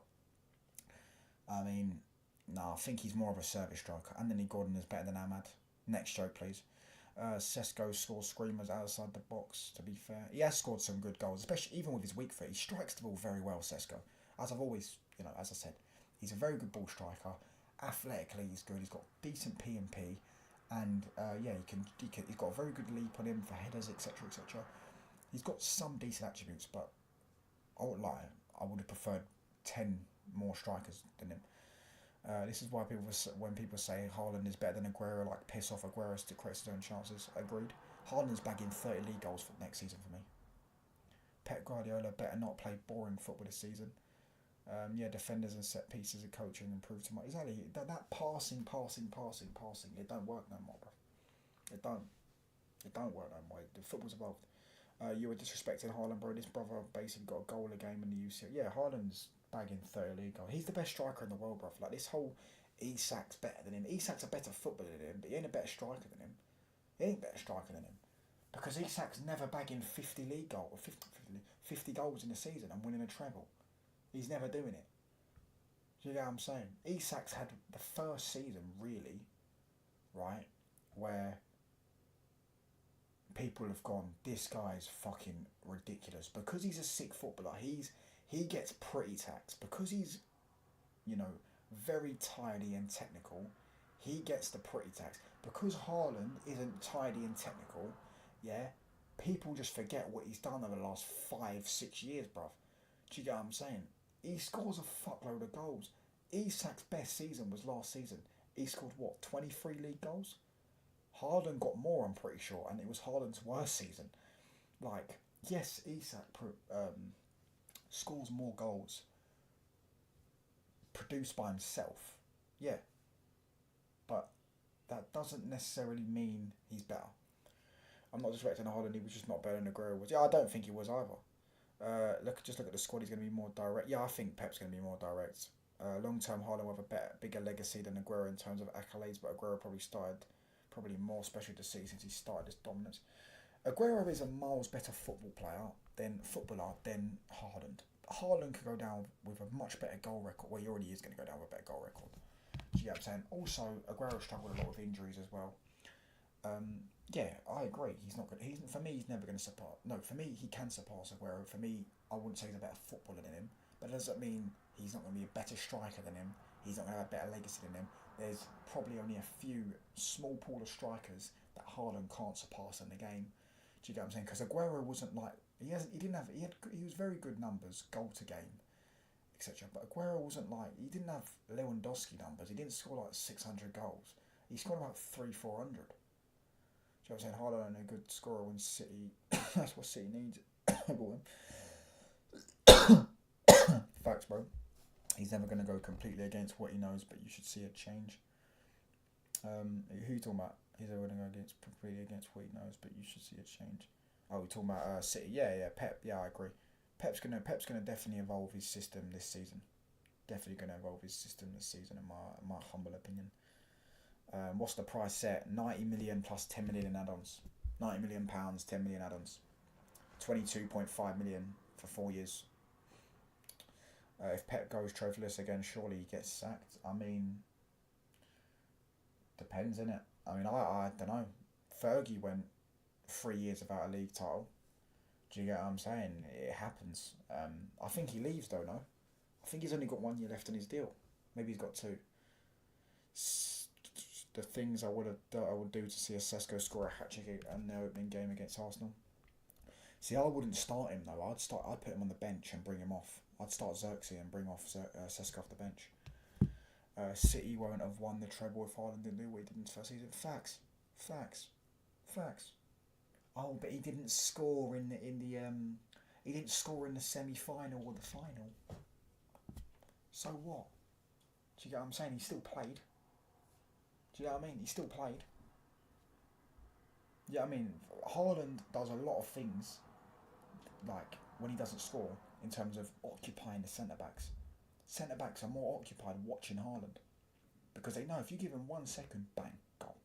I mean, I think he's more of a service striker. Anthony Gordon is better than Ahmad. Next joke, please. Sesko scores screamers outside the box, to be fair. He has scored some good goals, especially even with his weak foot. He strikes the ball very well, Sesko. As I've always, as I said, he's a very good ball striker. athletically he's good. He's got decent P&P, and yeah, he's got a very good leap on him for headers, etc., etc. He's got some decent attributes, but I won't lie, I would have preferred 10 more strikers than him. This is why when people say Haaland is better than Aguero, like piss off Aguero to create his own chances. Agreed. Haaland's bagging 30 league goals for next season for me. Pep Guardiola better not play boring football this season. Yeah, defenders and set pieces and coaching improved too much. Exactly. That passing, it don't work no more, bro. It don't work no more. The football's evolved. You were disrespecting Haaland, bro. This brother basically got a goal a game in the UCL. Yeah, Haaland's bagging 30 league goals. He's the best striker in the world, bro. Like, this whole Isak's better than him. Isak's a better footballer than him, but he ain't a better striker than him. He ain't a better striker than him. Because Isak's never bagging 50 league goals, 50 goals in a season and winning a treble. He's never doing it. Do you get what I'm saying? Isak's had the first season, really, right, where people have gone, this guy's fucking ridiculous. Because he's a sick footballer, he gets pretty taxed. Because he's, you know, very tidy and technical, he gets the pretty tax. Because Haaland isn't tidy and technical, yeah, people just forget what he's done over the last 5-6 years, bruv. Do you get what I'm saying? He scores a fuckload of goals. Isak's best season was last season. He scored, what, 23 league goals? Haaland got more, I'm pretty sure, and it was Haaland's worst season. Like, yes, Isak scores more goals produced by himself, yeah, but that doesn't necessarily mean he's better. I'm not disrespecting Haaland, he was just not better than Aguero was. Yeah, I don't think he was either. Look at the squad, he's going to be more direct. Yeah, I think Pep's going to be more direct. Long-term, Haaland will have a bigger legacy than Aguero in terms of accolades, but Aguero probably more special to see since he started his dominance. Aguero is a miles better footballer than Haaland. Haaland could go down with a much better goal record. Well, he already is going to go down with a better goal record. Do you get what I'm saying? Also, Aguero struggled a lot with injuries as well. Yeah, I agree. He's not good. For me, he's never going to surpass. No, for me, he can surpass Aguero. For me, I wouldn't say he's a better footballer than him, but that doesn't mean he's not going to be a better striker than him. He's not going to have a better legacy than him. There's probably only a few small pool of strikers that Haaland can't surpass in the game. Do you get what I'm saying? Because Aguero wasn't like he was very good numbers, goal to game, etc. But Aguero wasn't like, he didn't have Lewandowski numbers. He didn't score like 600 goals. He scored about 300-400. Do you know what I'm saying? Haaland ain't a good scorer when City. That's what City needs. Facts, bro. He's never going to go completely against what he knows, but you should see a change. Who you talking about? He's never going to go completely against what he knows, but you should see a change. Oh, we're talking about City. Yeah, Pep. Yeah, I agree. Pep's gonna definitely evolve his system this season. Definitely going to evolve his system this season, in my humble opinion. What's the price set? 90 million plus 10 million in add-ons. 90 million pounds, 10 million add-ons. 22.5 million for 4 years. If Pep goes trophyless again, surely he gets sacked. I mean, depends, innit? I mean, I don't know. Fergie went 3 years without a league title. Do you get what I'm saying? It happens. I think he leaves though, no? I think he's only got 1 year left in his deal. Maybe he's got 2. The things I would do to see a Sesko score a hat-trick in the opening game against Arsenal. See, I wouldn't start him though. I'd put him on the bench and bring him off. I'd start Xerxes and bring off Sesko off the bench. City won't have won the treble if Haaland didn't do what he did in his first season. Facts. Oh, but he didn't score in the semi-final or the final. So what? Do you get what I'm saying? He still played. Do you know what I mean? He still played. Yeah, I mean, Haaland does a lot of things, like when he doesn't score, in terms of occupying the centre-backs. Centre-backs are more occupied watching Haaland, because they know if you give him 1 second, bang, goal.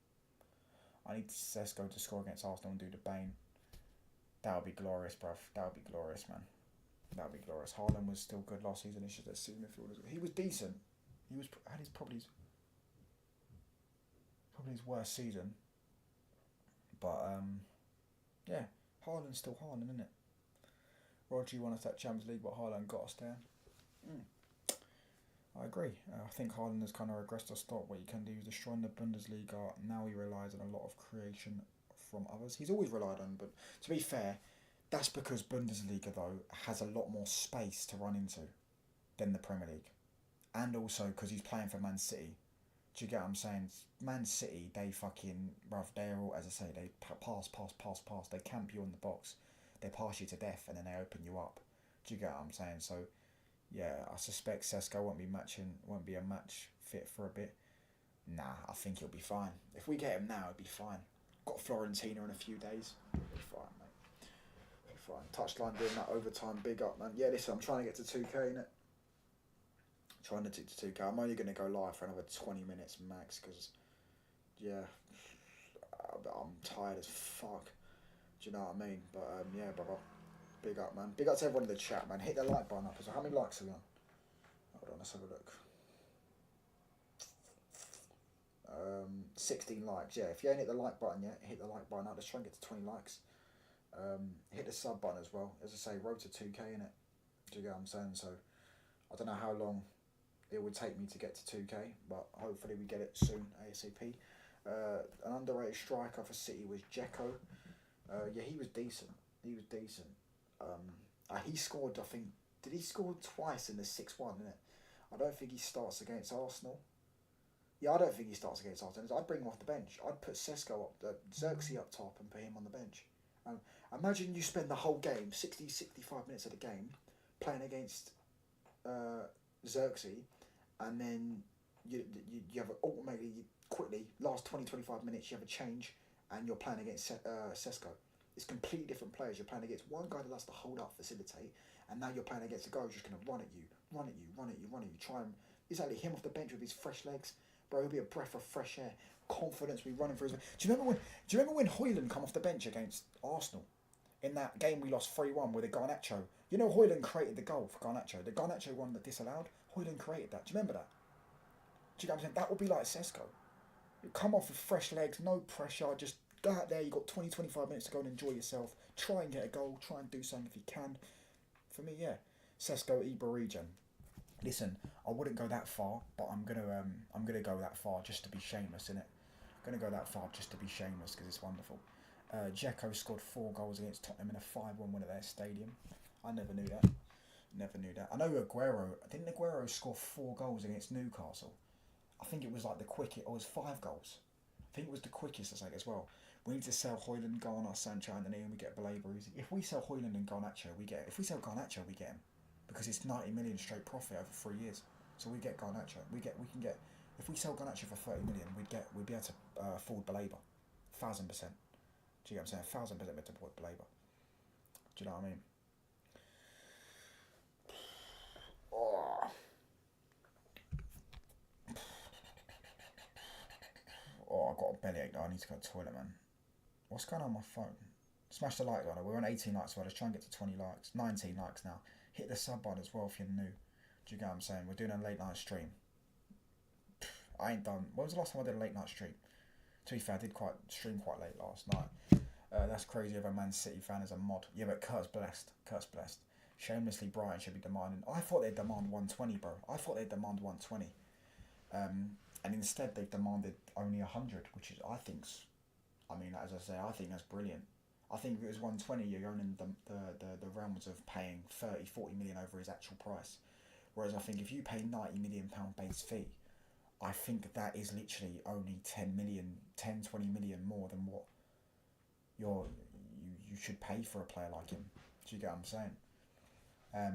I need Sesko to score against Arsenal and do the bane. That would be glorious, bruv. That would be glorious, man. That would be glorious. Haaland was still good last season. It's just that City midfielders. He was decent. He had his probably his worst season. But yeah, Haaland's still Haaland, isn't it? Rodri won us that Champions League, but Haaland got us there. I agree. I think Haaland has kind of regressed to stop. What he can do is destroying the Bundesliga. Now he relies on a lot of creation from others. He's always relied on, but to be fair, that's because Bundesliga though has a lot more space to run into than the Premier League, and also because he's playing for Man City. Do you get what I'm saying? Man City, they fucking, bruv, they're all, as I say, they pass. They camp you in the box. They pass you to death and then they open you up. Do you get what I'm saying? So, yeah, I suspect Sesko won't be a match fit for a bit. Nah, I think he'll be fine. If we get him now, he'll be fine. Got Florentina in a few days. He'll be fine, mate. He'll be fine. Touchline doing that overtime, big up, man. Yeah, listen, I'm trying to get to 2K, innit? Trying to do 2K. I'm only going to go live for another 20 minutes max because, yeah, I'm tired as fuck. Do you know what I mean? But, yeah, brother. Big up, man. Big up to everyone in the chat, man. Hit the like button up. So how many likes are we on? Hold on, let's have a look. 16 likes. Yeah, if you ain't hit the like button yet, hit the like button up. Let's try and get to 20 likes. Hit the sub button as well. As I say, road to 2K, innit? Do you get what I'm saying? So, I don't know how long it would take me to get to 2K, but hopefully we get it soon, ASAP. An underrated striker for City was Dzeko. Yeah, he was decent. He scored, I think, did he score twice in the 6-1, innit? I don't think he starts against Arsenal. Yeah, I don't think he starts against Arsenal. I'd bring him off the bench. I'd put Sesko up, Xerxes up top and put him on the bench. Imagine you spend the whole game, 60-65 minutes of the game, playing against Xerxes, and then you have automatically, quickly, last 20-25 minutes, you have a change, and you're playing against Sesko. It's completely different players. You're playing against one guy that has to hold up, facilitate, and now you're playing against a guy who's just going to run at you. Try and, exactly, him off the bench with his fresh legs. Bro, he'll be a breath of fresh air. Confidence, be running for his... Do you remember when Højlund come off the bench against Arsenal? In that game we lost 3-1 with a Garnacho. You know Højlund created the goal for Garnacho. The Garnacho one that disallowed, Højlund created that. Do you remember that? Do you know what I'm saying? That would be like Sesko. You come off with fresh legs, no pressure, just go out there, you've got 20-25 minutes to go and enjoy yourself. Try and get a goal, try and do something if you can. For me, yeah. Sesko, Ibra region. Listen, I wouldn't go that far, but I'm gonna go that far just to be shameless, innit? I'm gonna go that far just to be shameless because it's wonderful. Dzeko scored 4 goals against Tottenham in a 5-1 win at their stadium. I never knew that. I know didn't Aguero score 4 goals against Newcastle? I think it was like the quickest, or it was 5 goals. I think it was the quickest, I think, as well. We need to sell Højlund, Garnacho, Sancho, and then we get Baleba. If we sell Højlund and Garnacho, we get him. If we sell Garnacho, we get him. Because it's 90 million straight profit over 3 years. So we get Garnacho. If we sell Garnacho for 30 million, we'd be able to afford Baleba. 1,000%. Do you get what I'm saying? 1,000% better to afford Baleba. Do you know what I mean? Oh, I've got a bellyache though. I need to go to the toilet, man. What's going on my phone? Smash the like button. We're on 18 likes, so let's try and get to 20 likes. 19 likes now. Hit the sub button as well if you're new. Do you get what I'm saying? We're doing a late night stream. I ain't done. When was the last time I did a late night stream? To be fair, I did stream quite late last night. That's crazy if a Man City fan is a mod. Yeah, but Kurt's blessed. Shamelessly, Brighton should be demanding. I thought they'd demand 120, bro. I thought they'd demand 120. And instead they've demanded only 100, which is, I think, as I say, I think that's brilliant. I think if it was 120, you're going in the realms of paying 30-40 million over his actual price. Whereas I think if you pay £90 million base fee, I think that is literally only 10, 20 million more than what you should pay for a player like him. Do you get what I'm saying?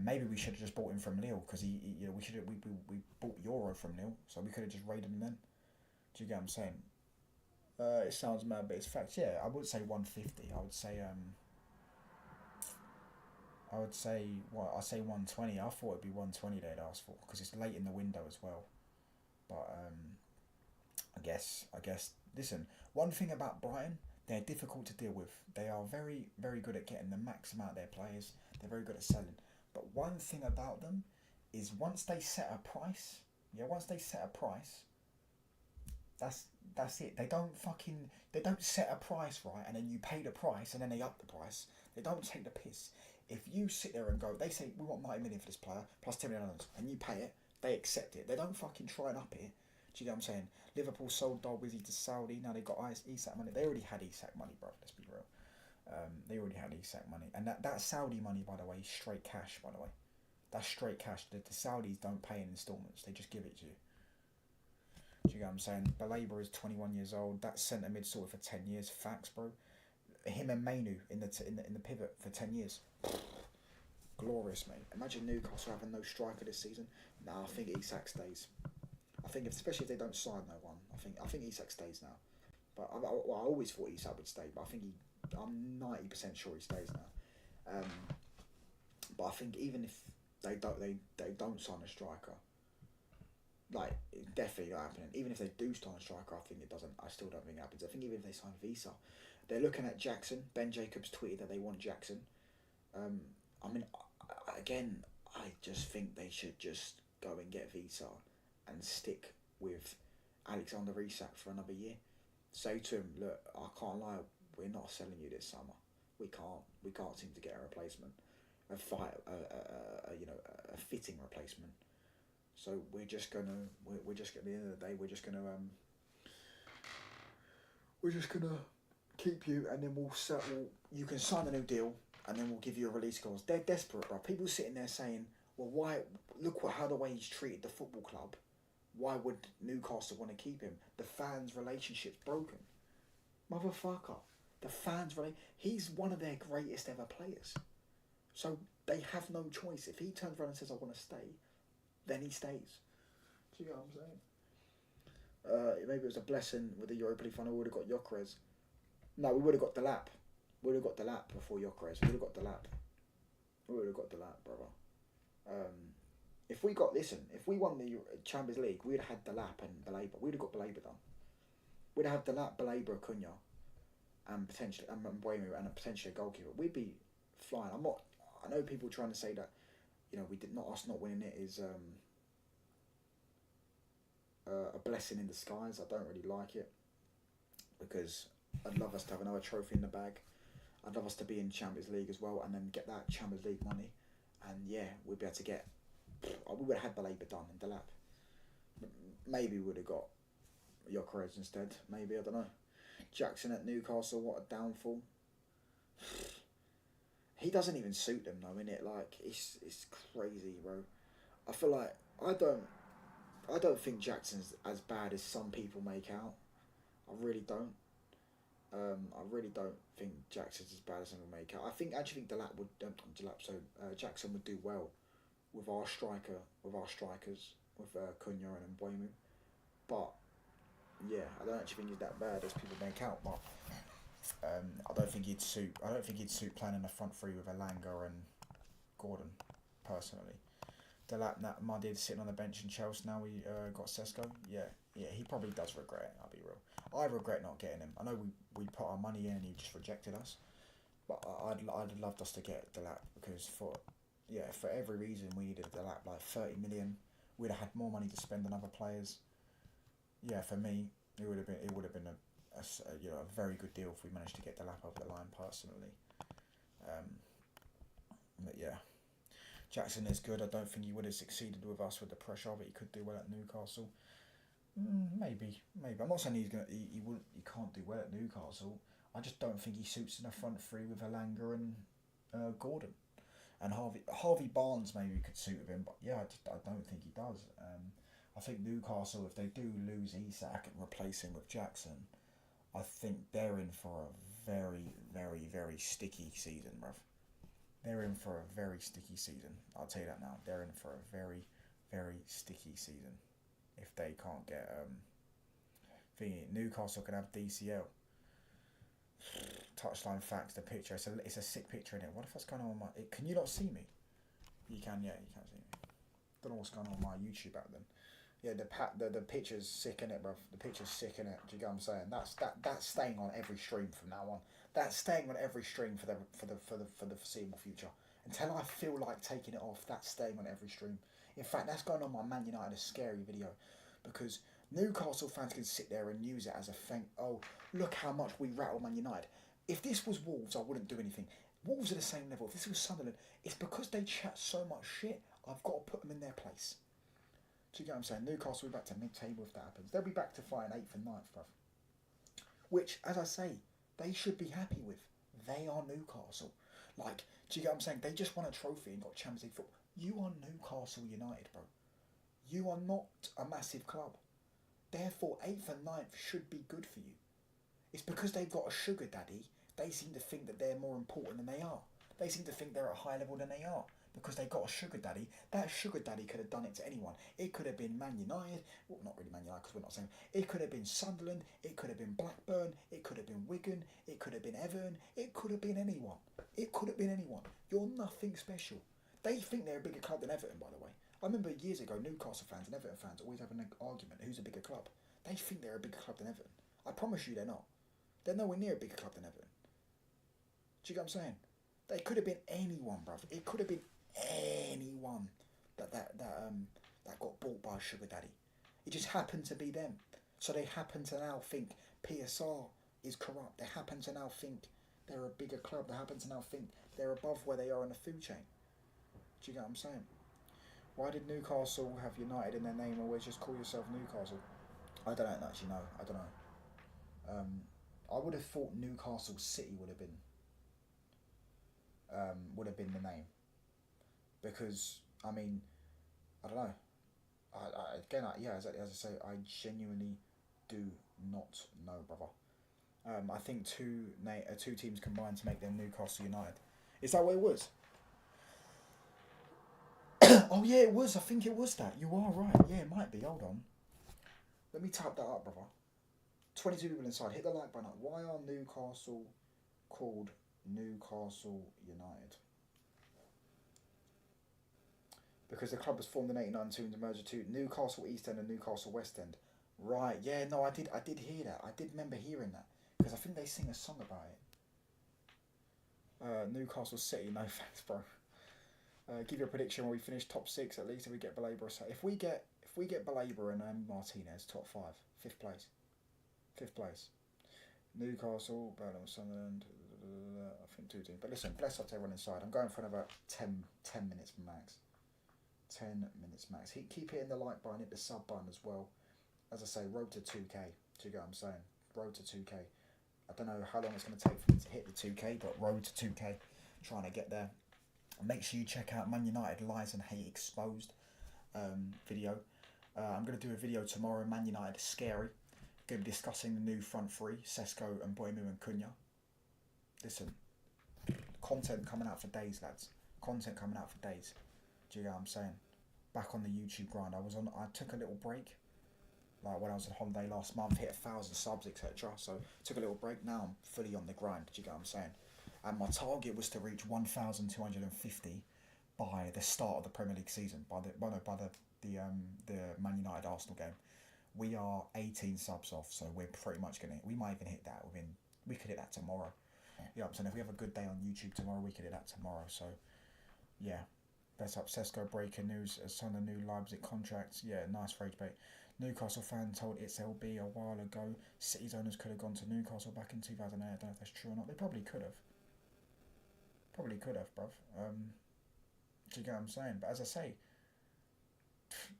Maybe we should have just bought him from Lille because we bought Euro from Lille, so we could have just raided him then. Do you get what I'm saying? It sounds mad, but it's facts. Yeah, I would say 150. I would say I say 120. I thought it'd be 120 they'd ask for because it's late in the window as well. But I guess. Listen, one thing about Brighton, they're difficult to deal with. They are very, very good at getting the max amount of their players. They're very good at selling. But one thing about them is once they set a price, that's it. They don't set a price, right, and then you pay the price and then they up the price. They don't take the piss. If you sit there and go, they say we want 90 million for this player plus 10 million others, and you pay it, They accept it. They don't fucking try and up it. Do you get what I'm saying? Liverpool sold Darwizi to Saudi. Now they got ESAC money. They already had ESAC money, bro. Let's be real. They already had ESAC money, and that Saudi money, by the way, is straight cash. By the way, that's straight cash. The Saudis don't pay in installments; they just give it to you. Do you get what I'm saying? Baleba is 21 years old. That centre mid sorted for 10 years. Facts, bro. Him and Mainu in the pivot for 10 years. Glorious, mate. Imagine Newcastle having no striker this season. Nah, I think Isak stays. I think, especially if they don't sign no one, I think Isak stays now. But I always thought Isak would stay, but I think I'm 90% sure he stays now. But I think even if they don't sign a striker, like, it's definitely not happening. Even if they do sign a striker, I still don't think it happens. I think even if they sign Visa, they're looking at Jackson. Ben Jacobs tweeted that they want Jackson. I mean, again, I just think they should just go and get Visa and stick with Alexander Isak for another year. Say to him, look, I can't lie, we're not selling you this summer. We can't seem to get a replacement, a fitting replacement. So we're just gonna at the end of the day, we're just gonna keep you, and then we'll settle. You can sign a new deal, and then we'll give you a release clause. They're desperate, bro. People sitting there saying, well, why? Look how the way he's treated the football club. Why would Newcastle want to keep him? The fans' relationship's broken. Motherfucker. The fans' he's one of their greatest ever players. So they have no choice. If he turns around and says, I want to stay, then he stays. Do you get what I'm saying? Maybe it was a blessing with the Europa League final. We would have got Gyökeres. No, we would have got Delap. We would have got Delap before Gyökeres. We would have got Delap, brother. If we won the Champions League, we'd have had Delap and Baleba. We'd have got Baleba done. We'd have had Delap, Baleba, Cunha, and potentially Mbeumo, and potentially a goalkeeper. We'd be flying. I know people trying to say that, us not winning it is a blessing in disguise. I don't really like it, because I'd love us to have another trophy in the bag. I'd love us to be in Champions League as well, and then get that Champions League money, and yeah, we'd be able to get. We would have had Baleba done in Delap. Maybe we would have got Gyökeres instead. Maybe, I don't know. Jackson at Newcastle, what a downfall. He doesn't even suit them though, innit? Like, it's crazy, bro. I feel like I don't think Jackson's as bad as some people make out. I really don't. I really don't think Jackson's as bad as some people make out. I actually think Jackson would do well with our strikers, with Cunha and Mbeumo. But yeah, I don't actually think he's that bad as people make out. But I don't think he'd suit playing in the front three with Elanga and Gordon, personally. Delap, MADDD sitting on the bench in Chelsea now. We got Sesko. Yeah, he probably does regret it. I'll be real. I regret not getting him. I know we put our money in and he just rejected us. But I'd loved us to get Delap, because for every reason we needed Delap, like 30 million. We'd have had more money to spend on other players. Yeah, for me, it would have been a very good deal if we managed to get Delap over the line, personally. But yeah, Jackson is good. I don't think he would have succeeded with us with the pressure, but he could do well at Newcastle. Maybe. I'm not saying he can't do well at Newcastle. I just don't think he suits in a front three with Elanga and Gordon. And Harvey Barnes maybe could suit with him, but yeah, I don't think he does. I think Newcastle, if they do lose Isak and replace him with Jackson, I think they're in for a very, very, very sticky season, bruv. They're in for a very sticky season. I'll tell you that now. They're in for a very, very sticky season. If they can't get Newcastle can have DCL. Touchline facts, the picture. It's a sick picture in it. What the fuck's going on with my... Can you not see me? You can, yeah, you can see me. Don't know what's going on with my YouTube back then. Yeah, the picture's sick in it, bruv. The picture's sick in it. Do you get what I'm saying? That's staying on every stream from now on. That's staying on every stream for the foreseeable future. Until I feel like taking it off, that's staying on every stream. In fact, that's going on my Man United a scary video, because Newcastle fans can sit there and use it as a thing. Oh, look how much we rattle Man United. If this was Wolves, I wouldn't do anything. Wolves are the same level. If this was Sunderland, it's because they chat so much shit, I've got to put them in their place. Do you get what I'm saying? Newcastle will be back to mid-table if that happens. They'll be back to fighting 8th and 9th, bruv. Which, as I say, they should be happy with. They are Newcastle. Like, do you get what I'm saying? They just won a trophy and got Champions League football. You are Newcastle United, bro. You are not a massive club. Therefore, 8th and 9th should be good for you. It's because they've got a sugar daddy, they seem to think that they're more important than they are. They seem to think they're at a higher level than they are. Because they've got a sugar daddy. That sugar daddy could have done it to anyone. It could have been Man United. Well, not really Man United because we're not saying. It could have been Sunderland. It could have been Blackburn. It could have been Wigan. It could have been Everton. It could have been anyone. It could have been anyone. You're nothing special. They think they're a bigger club than Everton, by the way. I remember years ago, Newcastle fans and Everton fans always having an argument. Who's a bigger club? They think they're a bigger club than Everton. I promise you they're not. They're nowhere near a bigger club than Everton. Do you get what I'm saying? They could have been anyone, bruv. It could have been anyone that got bought by a sugar daddy. It just happened to be them. So they happen to now think PSR is corrupt. They happen to now think they're a bigger club. They happen to now think they're above where they are in the food chain. Do you get what I'm saying? Why did Newcastle have United in their name? Always just call yourself Newcastle. I don't actually know. I don't know. I would have thought Newcastle City would have been the name. Because, I mean, I don't know. As I say, I genuinely do not know, brother. I think two teams combined to make them Newcastle United. Is that what it was? Oh yeah, it was. I think it was that. You are right. Yeah, it might be. Hold on. Let me type that up, brother. 22 people inside. Hit the like button up. Why are Newcastle called Newcastle United? Because the club was formed in 1892 and merged to Newcastle East End and Newcastle West End. Right, yeah, no, I did hear that. I did remember hearing that. Because I think they sing a song about it. Newcastle City, no thanks, bro. Give you a prediction when we finish top 6 at least if we get Baleba. If we get Baleba and Martinez, top 5, 5th place. 5th place. Newcastle, Birmingham, Sunderland, I think 2 teams. But listen, bless up to everyone inside. I'm going for about 10 minutes max. 10 minutes max. Keep hitting the like button, hit the sub button as well. As I say, road to 2k. Do you get what I'm saying? Road to 2k. I don't know how long it's going to take for me to hit the 2k, but road to 2k. Trying to get there. Make sure you check out Man United Lies and Hate Exposed video. I'm going to do a video tomorrow. Man United is scary. Going to be discussing the new front three, Sesko and Boimu and Cunha. Listen, content coming out for days, lads. Content coming out for days. Do you know what I'm saying? Back on the YouTube grind. I took a little break. Like when I was on holiday last month, hit 1,000 subs, etc. So took a little break. Now I'm fully on the grind. Do you get what I'm saying? And my target was to reach 1,250 by the start of the Premier League season. By the Man United Arsenal game. We are 18 subs off, so we're pretty much we might even hit that we could hit that tomorrow. You know what I'm saying? If we have a good day on YouTube tomorrow, we could hit that tomorrow. So yeah. Best up Sesko breaking news. Son of new Leipzig contracts. Yeah, nice rage bait. Newcastle fan told its LB a while ago City's owners could have gone to Newcastle back in 2008. I don't know if that's true or not. They probably could have. Bruv. Do you get what I'm saying? But as I say,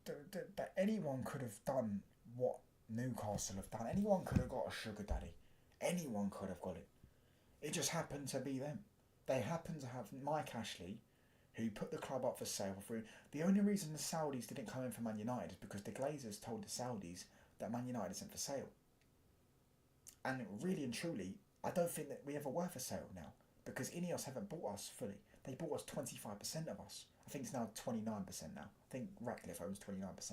that anyone could have done what Newcastle have done. Anyone could have got a sugar daddy. Anyone could have got it. It just happened to be them. They happened to have Mike Ashley, who put the club up for sale for. The only reason the Saudis didn't come in for Man United is because the Glazers told the Saudis that Man United isn't for sale. And really and truly, I don't think that we ever were for sale now, because INEOS haven't bought us fully. They bought us 25% of us. I think it's now 29% now. I think Ratcliffe owns 29%.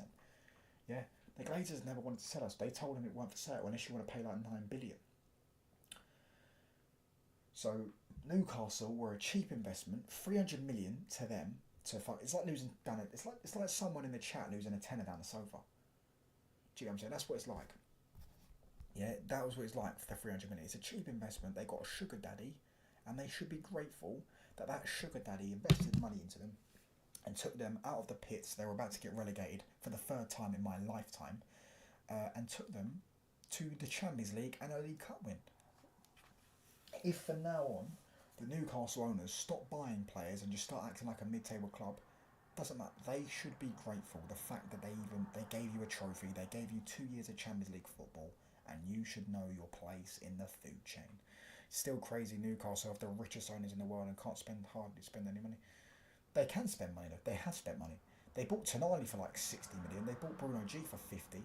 Yeah, the Glazers never wanted to sell us. They told them it weren't for sale unless you want to pay like 9 billion. So Newcastle were a cheap investment, 300 million to them. It's like losing down. It's like someone in the chat losing a tenner down the sofa. Do you know what I'm saying? That's what it's like. Yeah, that was what it's like for the 300 million. It's a cheap investment. They got a sugar daddy, and they should be grateful that sugar daddy invested money into them and took them out of the pits. They were about to get relegated for the 3rd time in my lifetime, and took them to the Champions League and a League Cup win. If from now on the Newcastle owners stop buying players and just start acting like a mid-table club, doesn't matter. They should be grateful. The fact that they gave you a trophy, they gave you 2 years of Champions League football, and you should know your place in the food chain. Still crazy, Newcastle have the richest owners in the world and can't hardly spend any money. They can spend money though. They have spent money. They bought Tonali for like 60 million. They bought Bruno G for 50.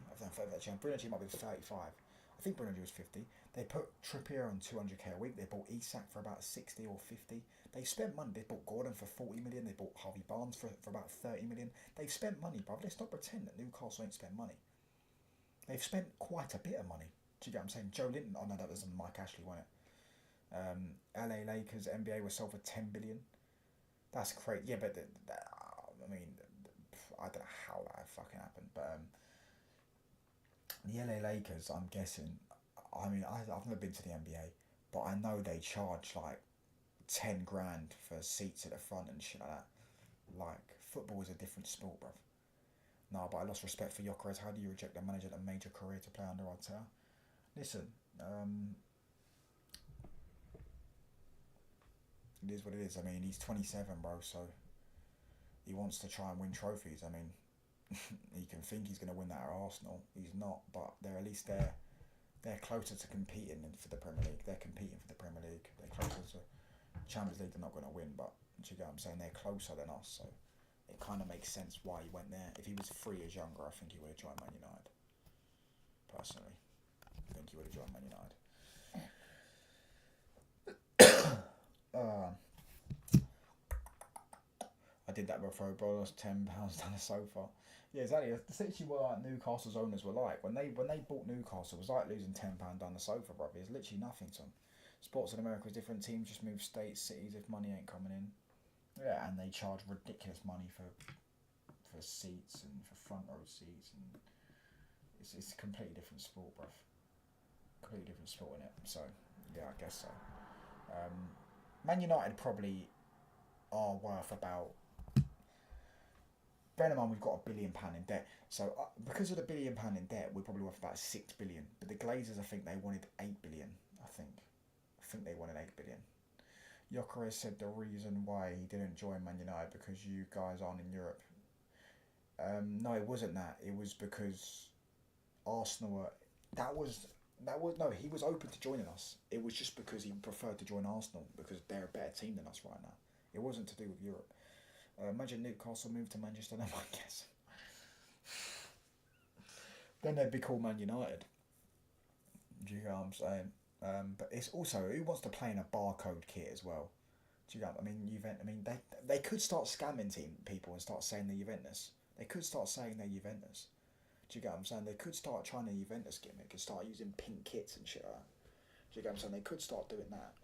Bruno G might be 35. I think Bruno G was 50. They put Trippier on 200k a week. They bought Isak for about 60 or 50. They spent money. They bought Gordon for 40 million. They bought Harvey Barnes for about 30 million. They've spent money, bruv. Let's not pretend that Newcastle ain't spent money. They've spent quite a bit of money. Do you get what I'm saying? Joe Linton, oh no, that was Mike Ashley, wasn't it? LA Lakers, NBA was sold for 10 billion. That's crazy. Yeah, but I mean, I don't know how that fucking happened, but the LA Lakers, I'm guessing, I mean, I've never been to the NBA, but I know they charge like 10 grand for seats at the front and shit like that. Like, football is a different sport, bruv. No, but I lost respect for Gyökeres. How do you reject a manager at a major career to play under Arteta? Listen, it is what it is. I mean, he's 27, bro, so he wants to try and win trophies. I mean, he can think he's going to win that at Arsenal. He's not, but they're at least they're closer to competing for the Premier League. They're competing for the Premier League. They're closer to Champions League. They're not going to win, but do you get what I'm saying? They're closer than us, so it kind of makes sense why he went there. If he was 3 years younger, I think he would have joined Man United. Personally, I think he would have joined Man United. I did that before, bro. I lost £10 down the sofa. Yeah, exactly. That's essentially what Newcastle's owners were like. When they bought Newcastle, it was like losing £10 down the sofa, bro. It's literally nothing to them. Sports in America is different. Teams just move states, cities if money ain't coming in. Yeah, and they charge ridiculous money for seats and for front row seats, and it's a completely different sport, bruv. Completely different sport, innit? So yeah, I guess so. Man United probably are worth about. Bear in mind we've got £1 billion in debt, so because of the £1 billion in debt, we're probably worth about 6 billion. But the Glazers, I think they wanted 8 billion. I think they wanted 8 billion. Gyökeres said the reason why he didn't join Man United because you guys aren't in Europe. No, it wasn't that. It was because Arsenal were. That was no. He was open to joining us. It was just because he preferred to join Arsenal because they're a better team than us right now. It wasn't to do with Europe. Imagine Newcastle moved to Manchester, then I guess. Then they'd be called Man United. Do you know what I'm saying? But it's also, who wants to play in a barcode kit as well? Do you know? I mean, they could start scamming people and start saying they're Juventus. They could start saying they're Juventus. Do you get what I'm saying? They could start trying a Juventus gimmick and start using pink kits and shit like that. Do you get what I'm saying? They could start doing that.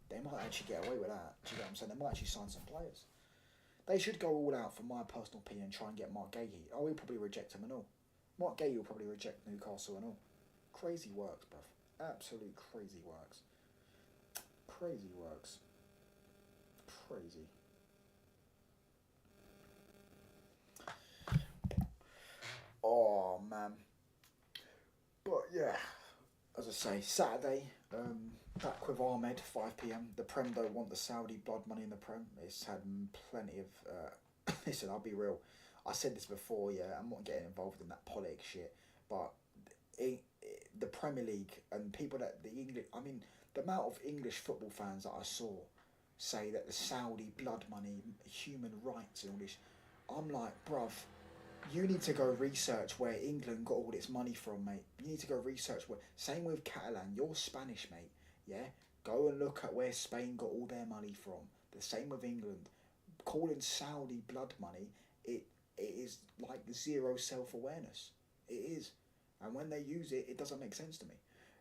They might actually get away with that. Do you get what I'm saying? They might actually sign some players. They should go all out, for my personal opinion, and try and get Mark Gahey. Oh, he'll probably reject him and all. Mark Gahey will probably reject Newcastle and all. Crazy works, bruv. Absolute crazy works. Crazy works. Crazy. Oh, man. But, yeah. As I say, Saturday, back with Ahmed, 5 PM. The Prem don't want the Saudi blood money in the Prem. It's had plenty of... listen, I'll be real. I said this before, yeah, I'm not getting involved in that politics shit, but the Premier League and people that... the amount of English football fans that I saw say that the Saudi blood money, human rights and all this... I'm like, bruv, you need to go research where England got all its money from, mate. You need to go research where... Same with Catalan. You're Spanish, mate. Yeah? Go and look at where Spain got all their money from. The same with England. Calling Saudi blood money, it is like zero self-awareness. It is. And when they use it, it doesn't make sense to me.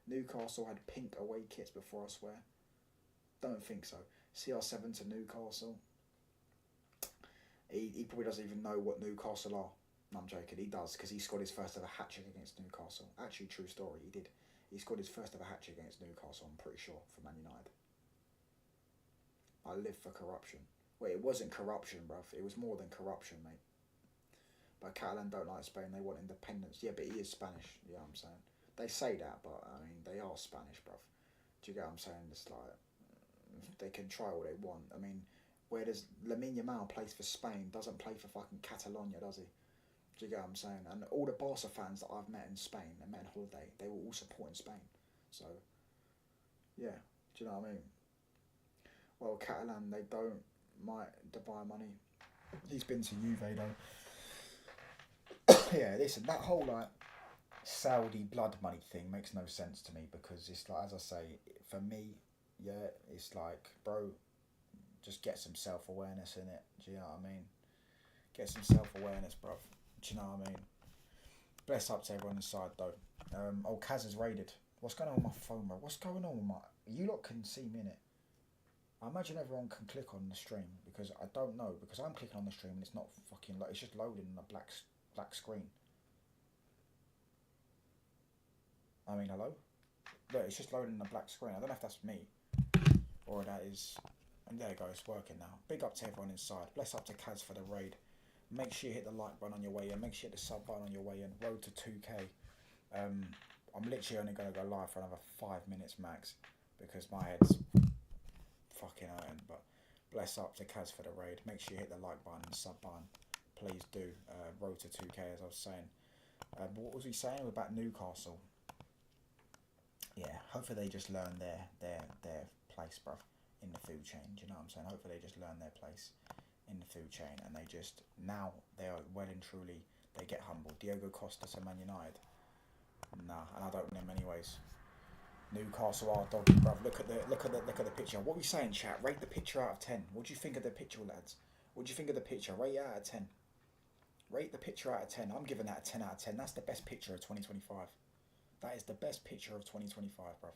Newcastle had pink away kits before, I swear. Don't think so. CR7 to Newcastle. He probably doesn't even know what Newcastle are. No, I'm joking. He does, because he scored his first ever hat-trick against Newcastle. Actually, true story, he did. He scored his first ever hat-trick against Newcastle, I'm pretty sure, for Man United. I live for corruption. Wait, it wasn't corruption, bruv. It was more than corruption, mate. But Catalan don't like Spain. They want independence. Yeah, but he is Spanish. You know what I'm saying? They say that, but, I mean, they are Spanish, bruv. Do you get what I'm saying? It's like, they can try all they want. I mean, Where there's Lamine Yamal plays for Spain, doesn't play for fucking Catalonia, does he? Do you get what I'm saying? And all the Barca fans that I've met in Spain and met on holiday, they were all supporting Spain. So, yeah, do you know what I mean? Well, Catalan, they don't might Dubai money. He's been to Juve though. Yeah, listen, that whole like Saudi blood money thing makes no sense to me because it's like, as I say, for me, yeah, it's like, bro, just get some self-awareness in it. Do you know what I mean? Get some self-awareness, bruv. Do you know what I mean? Bless up to everyone inside though. Oh, Kaz is raided. What's going on with my phone, bro? What's going on with my... You lot can see me in it. I imagine everyone can click on the stream because I don't know, because I'm clicking on the stream and it's not fucking... Like, it's just loading on a black screen. I mean, hello? Look, it's just loading on a black screen. I don't know if that's me or that is... And there you go, it's working now. Big up to everyone inside. Bless up to Kaz for the raid. Make sure you hit the like button on your way in. Make sure you hit the sub button on your way in. Road to 2K. I'm literally only going to go live for another 5 minutes max because my head's fucking hurting. But bless up to Kaz for the raid. Make sure you hit the like button and sub button. Please do. Road to 2K, as I was saying. What was he saying about Newcastle? Yeah, hopefully they just learn their place, bruv, in the food chain. Do you know what I'm saying? Hopefully they just learn their place in the food chain and they just, now they are well and truly, they get humbled. Diogo Costa to Man United. Nah, and I don't know him anyways. Newcastle are doggy, bruv. Look at the picture. What are we saying, chat? Rate the picture out of 10. What do you think of the picture, lads? What do you think of the picture? Rate it out of 10. Rate the picture out of 10. I'm giving that a 10 out of 10. That's the best picture of 2025. That is the best picture of 2025, bruv.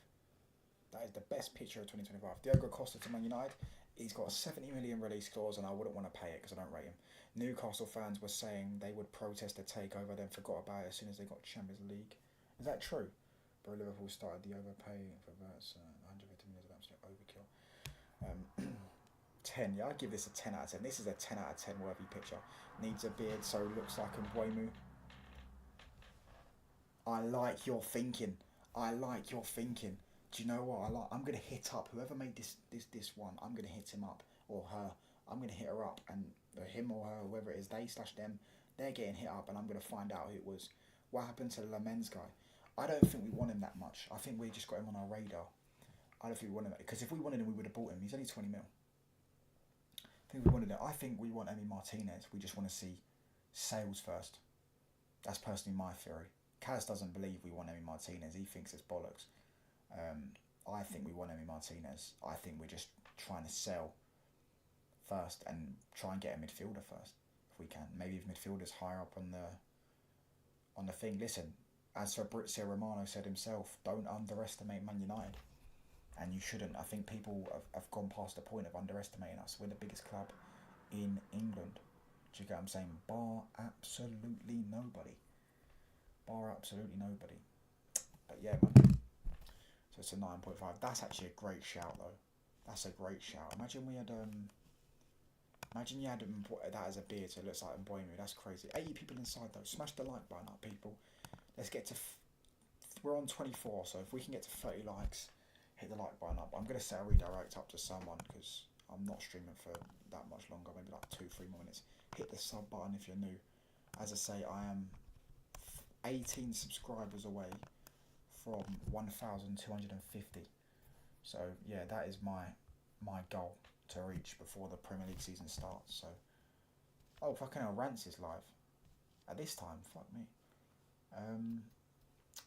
That is the best picture of 2025. Diogo Costa to Man United. He's got a 70 million release clause and I wouldn't want to pay it because I don't rate him. Newcastle fans were saying they would protest the takeover, then forgot about it as soon as they got Champions League. Is that true? Bro, Liverpool started the overpaying for Verts. 150 million is an absolute overkill. 10, yeah, I'd give this a 10 out of 10. This is a 10 out of 10 worthy picture. Needs a beard, so looks like Mbuemu. I like your thinking. I like your thinking. Do you know what I like? I'm gonna hit up whoever made this one. I'm gonna hit him up or her. I'm gonna hit her up and him or her, whoever it is, they/them, they're getting hit up, and I'm gonna find out who it was. What happened to the Lamens guy? I don't think we want him that much. I think we just got him on our radar. I don't think we want him because if we wanted him, we would have bought him. He's only 20 mil. I think we wanted him. I think we want Emi Martinez. We just want to see sales first. That's personally my theory. Kaz doesn't believe we want Emi Martinez. He thinks it's bollocks. I think we want Emi Martinez. I think we're just trying to sell first and try and get a midfielder first if we can. Maybe if midfielder's higher up on the thing. Listen, as Fabrizio Romano said himself, don't underestimate Man United. And you shouldn't. I think people have gone past the point of underestimating us. We're the biggest club in England. Do you get what I'm saying? Bar absolutely nobody. Bar absolutely nobody. But yeah, man. So it's a 9.5. That's actually a great shout, though. That's a great shout. Imagine we had, imagine you had that as a beard, so it looks like Mbuemu. That's crazy. 80 people inside, though. Smash the like button up, people. Let's get to... We're on 24, so if we can get to 30 likes, hit the like button up. I'm going to set a redirect up to someone, because I'm not streaming for that much longer. Maybe like 2-3 more minutes. Hit the sub button if you're new. As I say, I am 18 subscribers away from 1,250. So yeah, that is my goal to reach before the Premier League season starts. So, oh fucking hell, Rants is live at this time. Fuck me.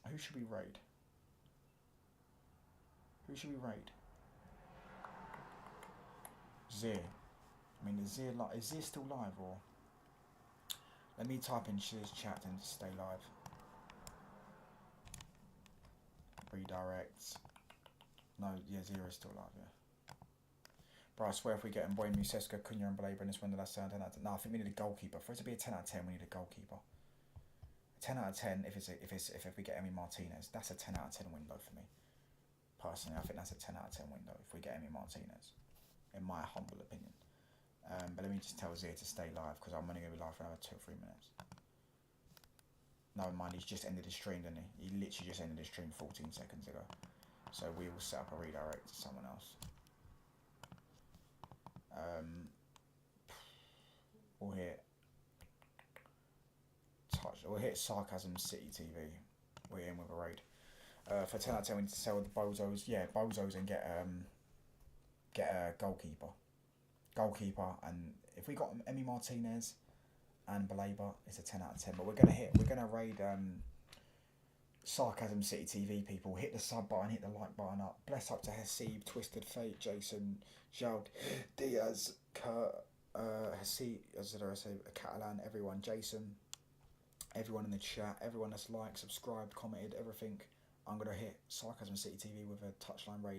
Who should we raid? Who should we raid? Zir. I mean, is Zir still live or? Let me type in his chat and stay live. Redirects. No, yeah, Zero is still live, yeah. Bro, I swear if we get Mbuemu, Sesko, Cunha and Baleba in this window, that's 10 out of 10. No, I think we need a goalkeeper. For it to be a 10 out of 10, we need a goalkeeper. 10 out of 10 if we get Emi Martinez. That's a 10 out of 10 window for me. Personally, I think that's a 10 out of 10 window if we get Emi Martinez. In my humble opinion. But let me just tell Zia to stay live because I'm only going to be live for another 2 or 3 minutes. No mind, he's just ended his stream, didn't he? He literally just ended his stream 14 seconds ago. So we will set up a redirect to someone else. We'll hit Sarcasm City TV. We're in with a raid. For 10 out of 10, we need to sell the bozos. Yeah, bozos and get a goalkeeper. And if we got Emi Martinez and Baleba, it's a 10 out of 10. But we're gonna raid Sarcasm City TV people. Hit the sub button, hit the like button up. Bless up to Hasib, Twisted Fate, Jason, Jald, Diaz, Kurt, Hasib, as did I say, Catalan, everyone, Jason, everyone in the chat, everyone that's liked, subscribed, commented, everything. I'm gonna hit Sarcasm City TV with a touchline raid.